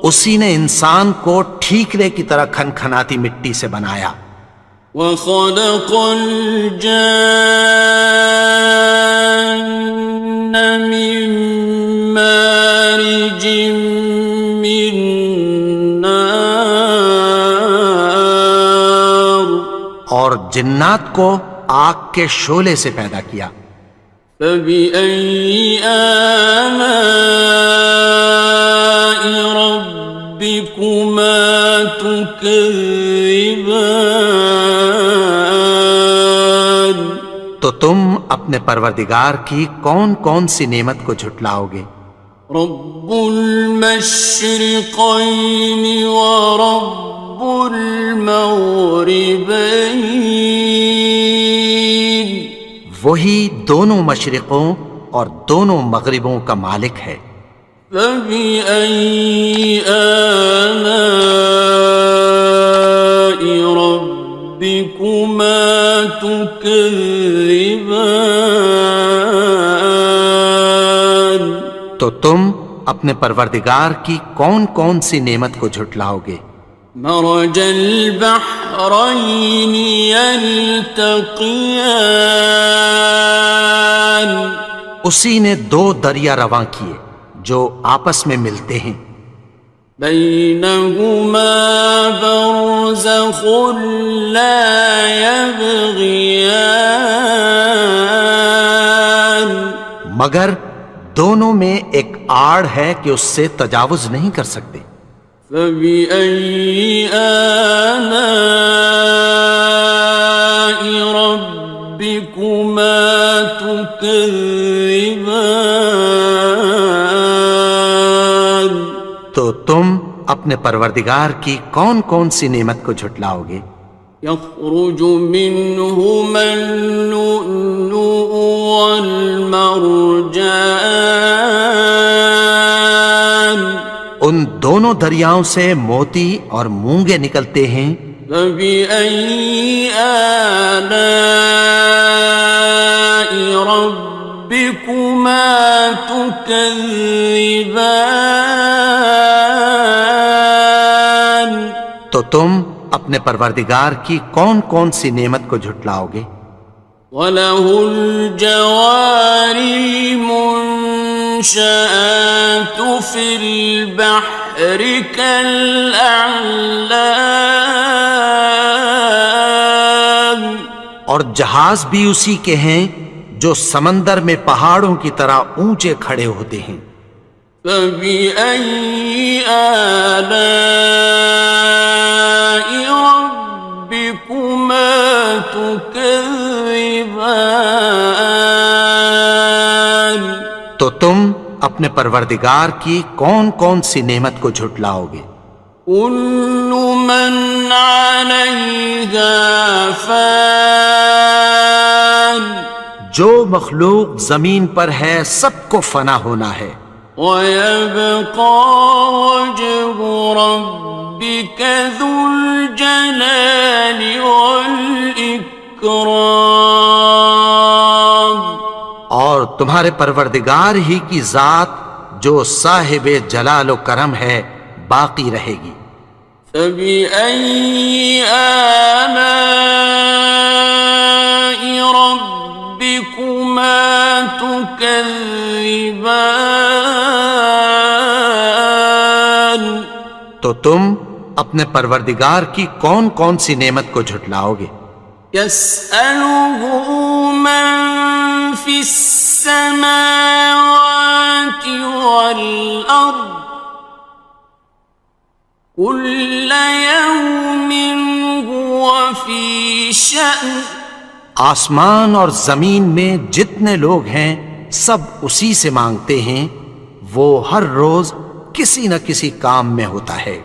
اسی نے انسان کو ٹھیکرے کی طرح کھنکھناتی مٹی سے بنایا. وخلق الجان من مارج من نار اور جنات کو آگ کے شعلے سے پیدا کیا. فبأي آلاء ربكما تكذبان تو تم اپنے پروردگار کی کون کون سی نعمت کو جھٹلاؤ گے؟ رب المشرقين ورب المغربين وہی دونوں مشرقوں اور دونوں مغربوں کا مالک ہے. فبأي آلاء ربكما تكذبان تو تم اپنے پروردگار کی کون کون سی نعمت کو جھٹلاؤ گے؟ مرج البحرين يلتقيان اسی نے دو دریا رواں کیے جو آپس میں ملتے ہیں. بينهما برزخ لا يبغيان مگر دونوں میں ایک آڑ ہے کہ اس سے تجاوز نہیں کر سکتے. فبأي آلاء ربكما تكذبان تو تم اپنے پروردگار کی کون کون سی نعمت کو جھٹلاؤ گے؟ يخرج منهما اللؤلؤ والمرجان ان دونوں دریاؤں سے موتی اور مونگے نکلتے ہیں. فبأي آلاء ربكما تكذبان تو تم اپنے پروردگار کی کون کون سی نعمت کو جھٹلاؤ گے؟ وَلَهُ الْجَوَارِ الْمُنشَآتُ فِي الْبَحْرِ كَالْأَعْلَامِ اور جہاز بھی اسی کے ہیں جو سمندر میں پہاڑوں کی طرح اونچے کھڑے ہوتے ہیں. فَبِأَيِّ آلَاءِ رَبِّكُمَا تُكَذِّبَانِ تو تم اپنے پروردگار کی کون کون سی نعمت کو جھٹلاؤ گے؟ كُلُّ مَنْ عَلَيْهَا فَانٍ جو مخلوق زمین پر ہے سب کو فنا ہونا ہے. وَيَبْقَى وَجْهُ رَبِّكَ ذُو الْجَلَالِ وَالْإِكْرَامِ اور تمہارے پروردگار ہی کی ذات جو صاحب جلال و کرم ہے باقی رہے گی. فَبِأَيِّ آلَاءِ رَبِّكُمَا تُكَذِّبَانِ تو تم اپنے پروردگار کی کون کون سی نعمت کو جھٹلاؤ گے؟ يَسْأَلُهُ مَن فِي السَّمَاوَاتِ وَالْأَرْضِ كُلَّ يَوْمٍ هُوَ فِي شَأْنٍ آسمان اور زمین میں جتنے لوگ ہیں سب اسی سے مانگتے ہیں، وہ ہر روز کسی نہ کسی کام میں ہوتا ہے.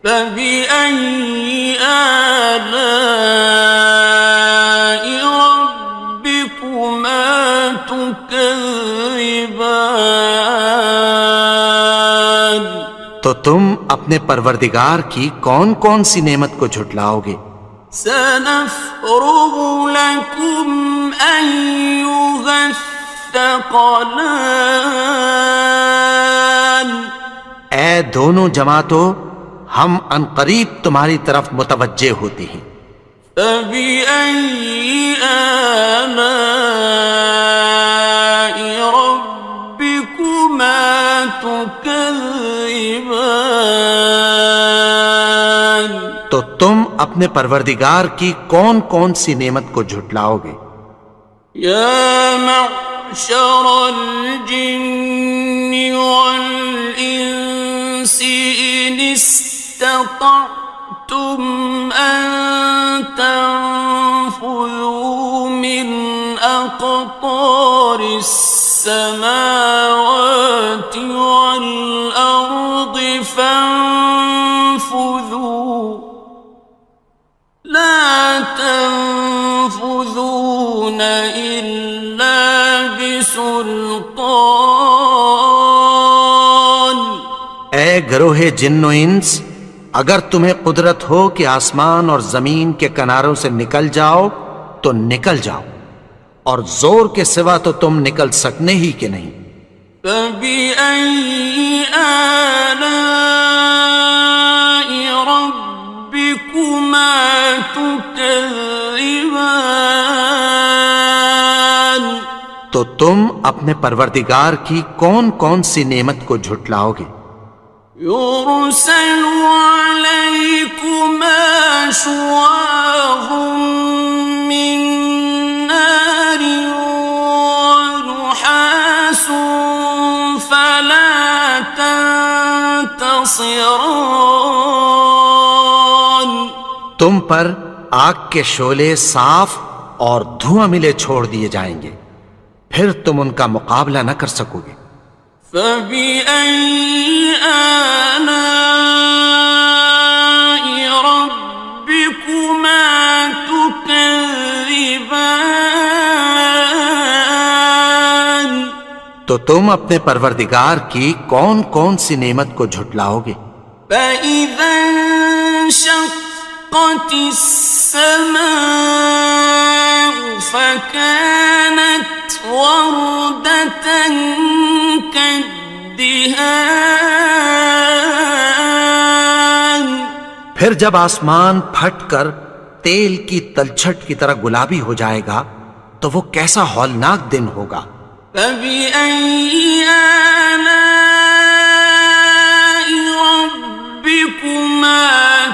فَبِأَيِّ آلَاءِ رَبِّكُمَا تُكَذِّبَانِ تو تم اپنے پروردگار کی کون کون سی نعمت کو جھٹلاؤ گے؟ سَنَفْرُغُ لَكُمْ أَيُّهَ الثَّقَلَانِ اے دونوں جماعتوں، ہم عنقریب تمہاری طرف متوجہ ہوتے ہیں. فبأي آلاء ربكما تكذبان؟ تو تم اپنے پروردگار کی کون کون سی نعمت کو جھٹلاؤ گے؟ یا معشر الجن والانس ان استطعتم ان تنفذوا من اقطار السماوات والارض فانفذوا لا تنفذون إلا بسلطان۔ اے گروہ جن و انس، اگر تمہیں قدرت ہو کہ آسمان اور زمین کے کناروں سے نکل جاؤ تو نکل جاؤ، اور زور کے سوا تو تم نکل سکنے ہی کہ نہیں۔ فَبِأَيِّ آلَاءِ رَبِّكُمَا تُكَذِّبَانِ؟ تو تم اپنے پروردگار کی کون کون سی نعمت کو جھٹلاؤ گے؟ يُرْسَلُ عَلَيْكُمَا شُوَاظٌ مِّن نَّارٍ وَنُحَاسٌ فَلَا تَنتَصِرَانِ۔ تم پر آگ کے شعلے صاف اور دھواں ملے چھوڑ دیے جائیں گے، پھر تم ان کا مقابلہ نہ کر سکو گے۔ فَبِأَيِّ آلَاءِ رَبِّكُمَا تُكَذِّبَانِ؟ تو تم اپنے پروردگار کی کون کون سی نعمت کو جھٹلاؤ گے؟ فَإِذَا انشَقَّتِ السَّمَاءُ فَكَانَتْ وَرْدَةً كَالدِّهَانِ۔ پھر جب آسمان پھٹ کر تیل کی تلچھٹ کی طرح گلابی ہو جائے گا تو وہ کیسا ہولناک دن ہوگا۔ فَبِأَيِّ آلَاءِ رَبِّكُمَا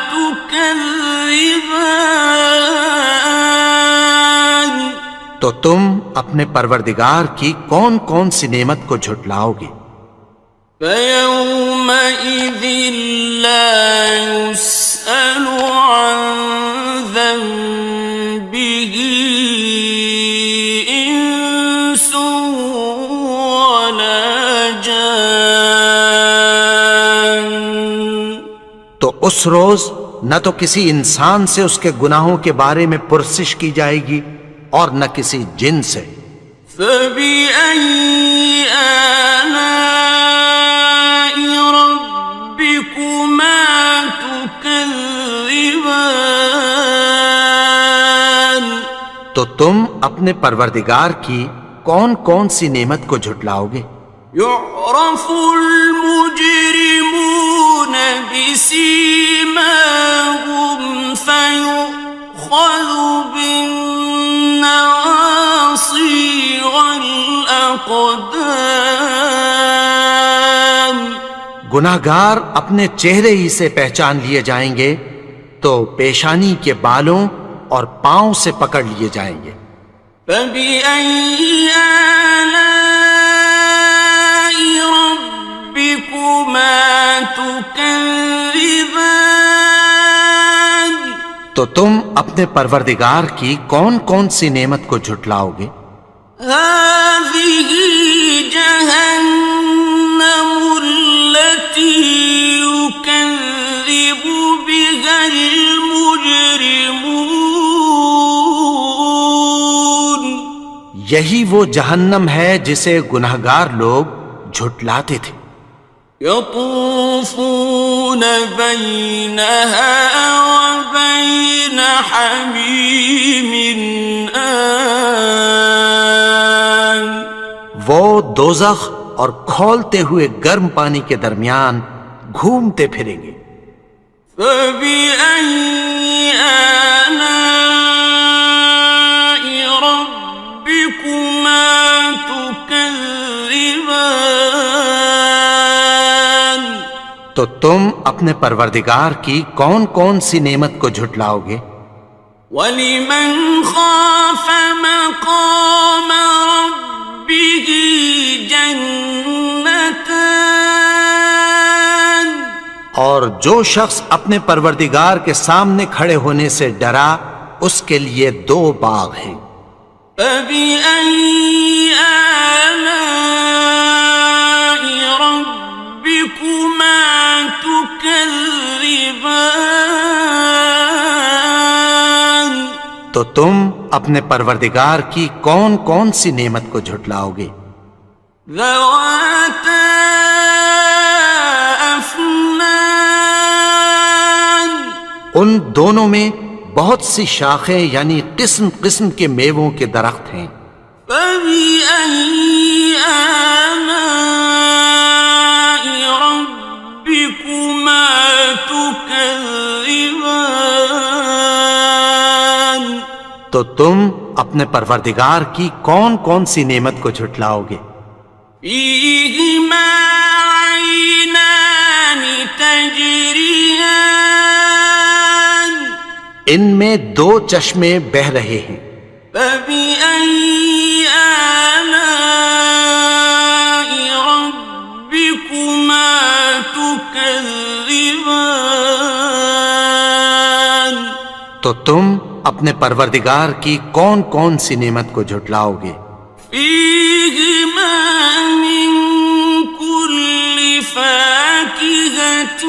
تُكَذِّبَانِ؟ تو تم اپنے پروردگار کی کون کون سی نعمت کو جھٹلاؤ گے؟ فَيَوْمَئِذٍ لَا يُسْأَلُ عَنْ ذَنبِهِ إِنسٌ وَلَا جَانٌ۔ تو اس روز نہ تو کسی انسان سے اس کے گناہوں کے بارے میں پرسش کی جائے گی اور نہ کسی جن سے۔ فَبِأَيِّ آلَاءِ رَبِّكُمَا تُكَذِّبَانِ؟ تو تم اپنے پروردگار کی کون کون سی نعمت کو جھٹلاؤ گے؟ يُعْرَفُ الْمُجْرِمُونَ بِسِيمَاهُمْ فَيُؤْخَذُ بِالنَّوَاصِي وَالْأَقْدَامِ۔ گناہگار اپنے چہرے ہی سے پہچان لیے جائیں گے تو پیشانی کے بالوں اور پاؤں سے پکڑ لیے جائیں گے۔ فَبِأَيِّ آلَاءِ رَبِّكُمَا تُكَذِّبَانِ؟ تو تم اپنے پروردگار کی کون کون سی نعمت کو جھٹلاؤ گے؟ هَٰذِهِ جَهَنَّمُ الَّتِي يُكَذِّبُ بِهَا الْمُجْرِمُونَ۔ یہی وہ جہنم ہے جسے گناہگار لوگ جھٹلاتے تھے۔ يَطُوفُونَ بَيْنَهَا وَبَيْنَ حَمِيمٍ آنٍ۔ وہ دوزخ اور کھولتے ہوئے گرم پانی کے درمیان گھومتے پھریں گے۔ فَبِأَيِّ آلَاءِ تو تم اپنے پروردگار کی کون کون سی نعمت کو جھٹلاؤ گے؟ وَلِمَنْ خَافَ مَقَامَ رَبِّهِ جَنَّتَانِ اور جو شخص اپنے پروردگار کے سامنے کھڑے ہونے سے ڈرا اس کے لیے 2 باغ ہیں۔ فَبِأَيِّ آلَاءِ رَبِّكُمَا تُكَذِّبَانِ تو تم اپنے پروردگار کی کون کون سی نعمت کو جھٹلاؤ گے؟ ذَوَاتَا أَفْنَانٍ ان دونوں میں بہت سی شاخیں یعنی قسم قسم کے میووں کے درخت ہیں۔ فَبِأَيِّ آلَاءِ رَبِّكُمَا تُكَذِّبَانِ تو تم اپنے پروردگار کی کون کون سی نعمت کو جھٹلاؤ گے؟ فِيهِمَا عَيْنَانِ تَجْرِيَانِ ان میں 2 چشمے بہہ رہے ہیں۔ فَبِأَيِّ آلَاءِ رَبِّكُمَا تُكَذِّبَانِ تو تم اپنے پروردگار کی کون کون سی نعمت کو جھٹلاؤ گے؟ فِيهِمَا مِن كُلِّ فَاكِهَةٍ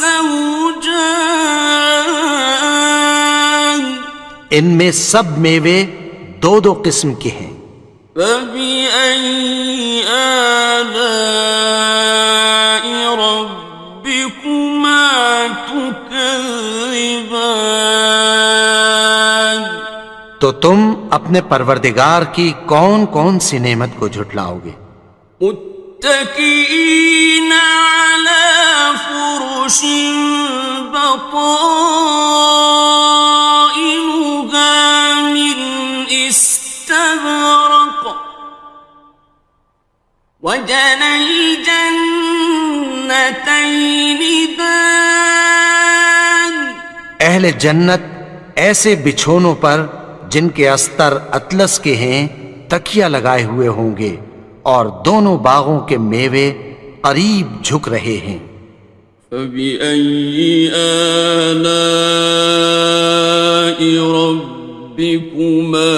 زَوْجَانِ ان میں سب میوے 2 قسم کے ہیں۔ فَبِأَيِّ آلَاءِ رَبِّكُمَا تُكَذِّبَانِ تو تم اپنے پروردگار کی کون کون سی نعمت کو جھٹلاؤ گے؟ متكئين على فرش بطائنها من استبرق وجنى الجنتين دان اہل جنت ایسے بچھونوں پر جن کے استر اطلس کے ہیں تکیہ لگائے ہوئے ہوں گے اور دونوں باغوں کے میوے قریب جھک رہے ہیں۔ فَبِأَيِّ آلَاءِ رَبِّكُمَا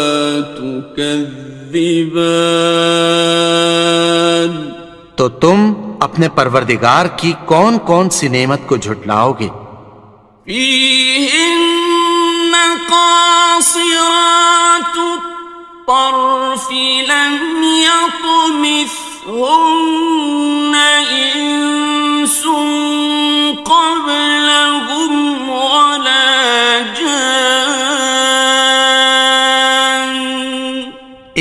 تُكَذِّبَانِ تو تم اپنے پروردگار کی کون کون سی نعمت کو جھٹلاؤ گے؟ فِيهِنَّ قَاصِرَاتُ الطَّرْفِ لَمْ يَطْمِثْهُنَّ إِنسٌ قَبْلَهُمْ وَلَا جَانٌّ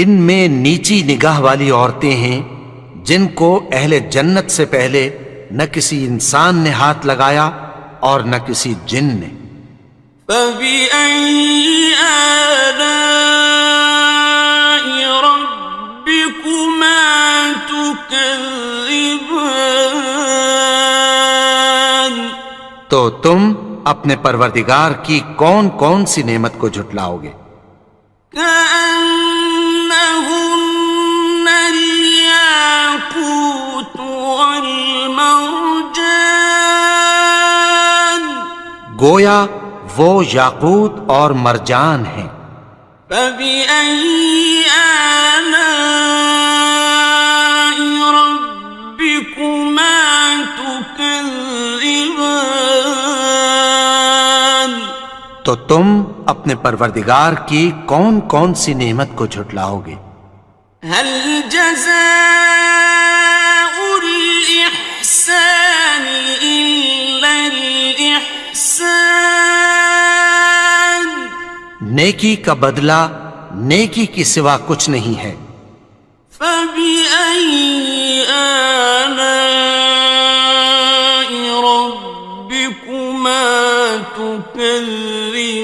ان میں نیچی نگاہ والی عورتیں ہیں جن کو اہل جنت سے پہلے نہ کسی انسان نے ہاتھ لگایا اور نہ کسی جن نے۔ فَبِأَيِّ آلَاءِ رَبِّكُمَا تُكَذِّبَانِ تو تم اپنے پروردگار کی کون کون سی نعمت کو جھٹلاؤ گے؟ كَأَنَّهُنَّ الْيَاقُوتُ وَالْمَرْجَانُ گویا وہ یاقوت اور مرجان ہیں۔ فَبِأَيِّ آلَاءِ رَبِّكُمَا تُكَذِّبَانِ تو تم اپنے پروردگار کی کون کون سی نعمت کو جھٹلاؤ گے؟ هَلْ جَزَاءُ الْإِحْسَانِ إِلَّا الْإِحْسَانُ نیکی کا بدلہ نیکی کی سوا کچھ نہیں ہے۔ فَبِأَيِّ آلَاءِ رَبِّكُمَا تُكَذِّبَانِ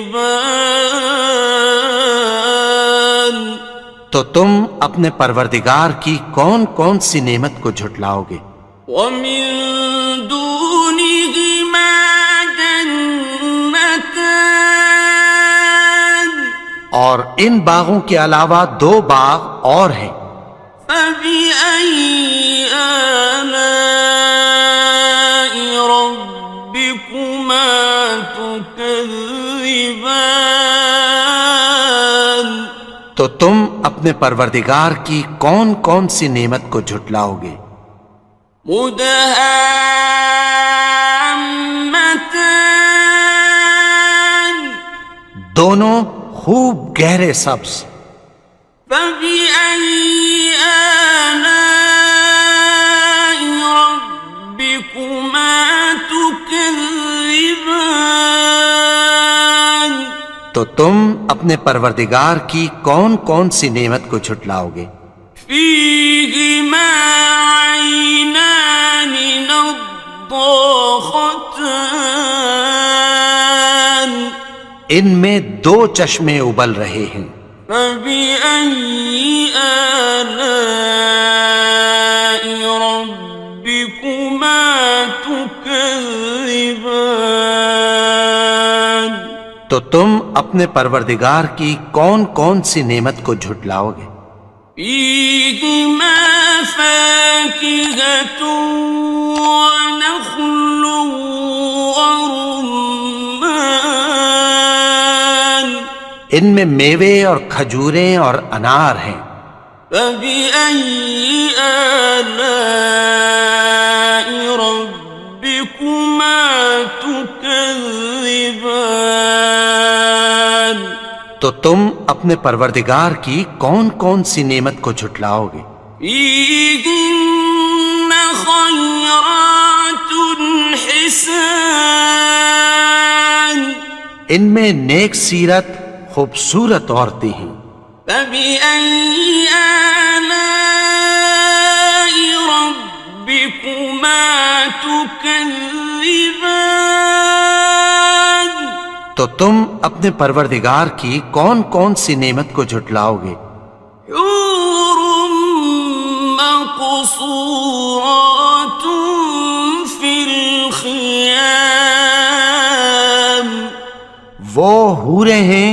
تو تم اپنے پروردگار کی کون کون سی نعمت کو جھٹلاؤ گے؟ وَمِن دُونِهِمَا اور ان باغوں کے علاوہ 2 باغ اور ہیں. فبأي آلاء ربكما تكذبان تو تم اپنے پروردگار کی کون کون سی نعمت کو جھٹلاؤ گے؟ مدهامتان دونوں خوب گہرے سبز. فبأي آلاء ربكما تكذبان تو تم اپنے پروردگار کی کون کون سی نعمت کو جھٹلاؤ گے؟ فيهما عينان نضاختان ان میں 2 چشمے ابل رہے ہیں. فبأي آلاء ربكما تكذبان تو تم اپنے پروردگار کی کون کون سی نعمت کو جھٹلاؤ گے؟ فيهما فاكهة ونخل ورمان ان میں میوے اور کھجوریں اور انار ہیں. فبأي آلاء ربكما تكذبان تو تم اپنے پروردگار کی کون کون سی نعمت کو جھٹلاؤ گے؟ فيهن خيرات حسان ان میں نیک سیرت خوبصورت عورتیں ہیں. فبأي آلاء ربكما تكذبان تو تم اپنے پروردگار کی کون کون سی نعمت کو جھٹلاؤ گے؟ حور مقصورات في الخيام وہ حوریں ہیں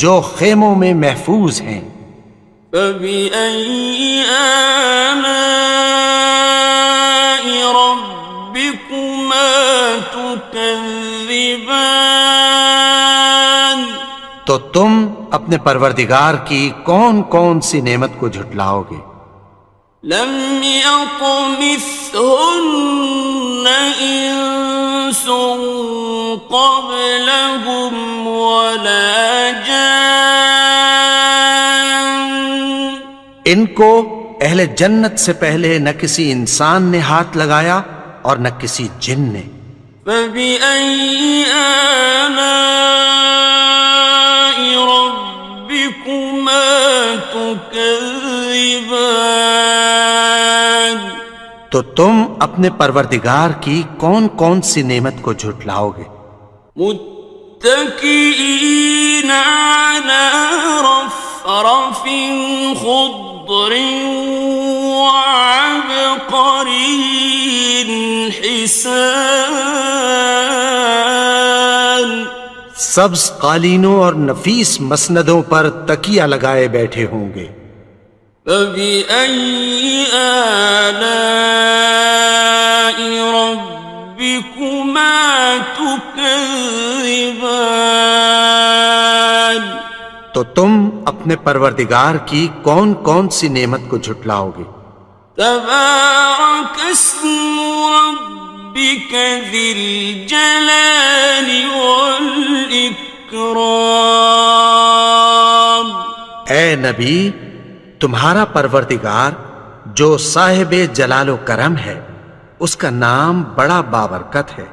جو خیموں میں محفوظ ہیں. فبأي آلاء ربكما تكذبان تو تم اپنے پروردگار کی کون کون سی نعمت کو جھٹلاؤ گے؟ لم يطمثهن إنس قبلهم ولا جان ان کو اہل جنت سے پہلے نہ کسی انسان نے ہاتھ لگایا اور نہ کسی جن نے. فبأي آلاء ربكما تكذبان تو تم اپنے پروردگار کی کون کون سی نعمت کو جھٹلاؤ گے؟ متكئين على رفرف خضر وعبقري حسان سبز قالینوں اور نفیس مسندوں پر تکیہ لگائے بیٹھے ہوں گے. فبأي آلاء ربكما تكذبان تو تم اپنے پروردگار کی کون کون سی نعمت کو جھٹلاؤ گے؟ تبارك اسم ربك ذي الجلال والإكرام اے نبی، تمہارا پروردگار جو صاحب جلال و کرم ہے، اس کا نام بڑا بابرکت ہے.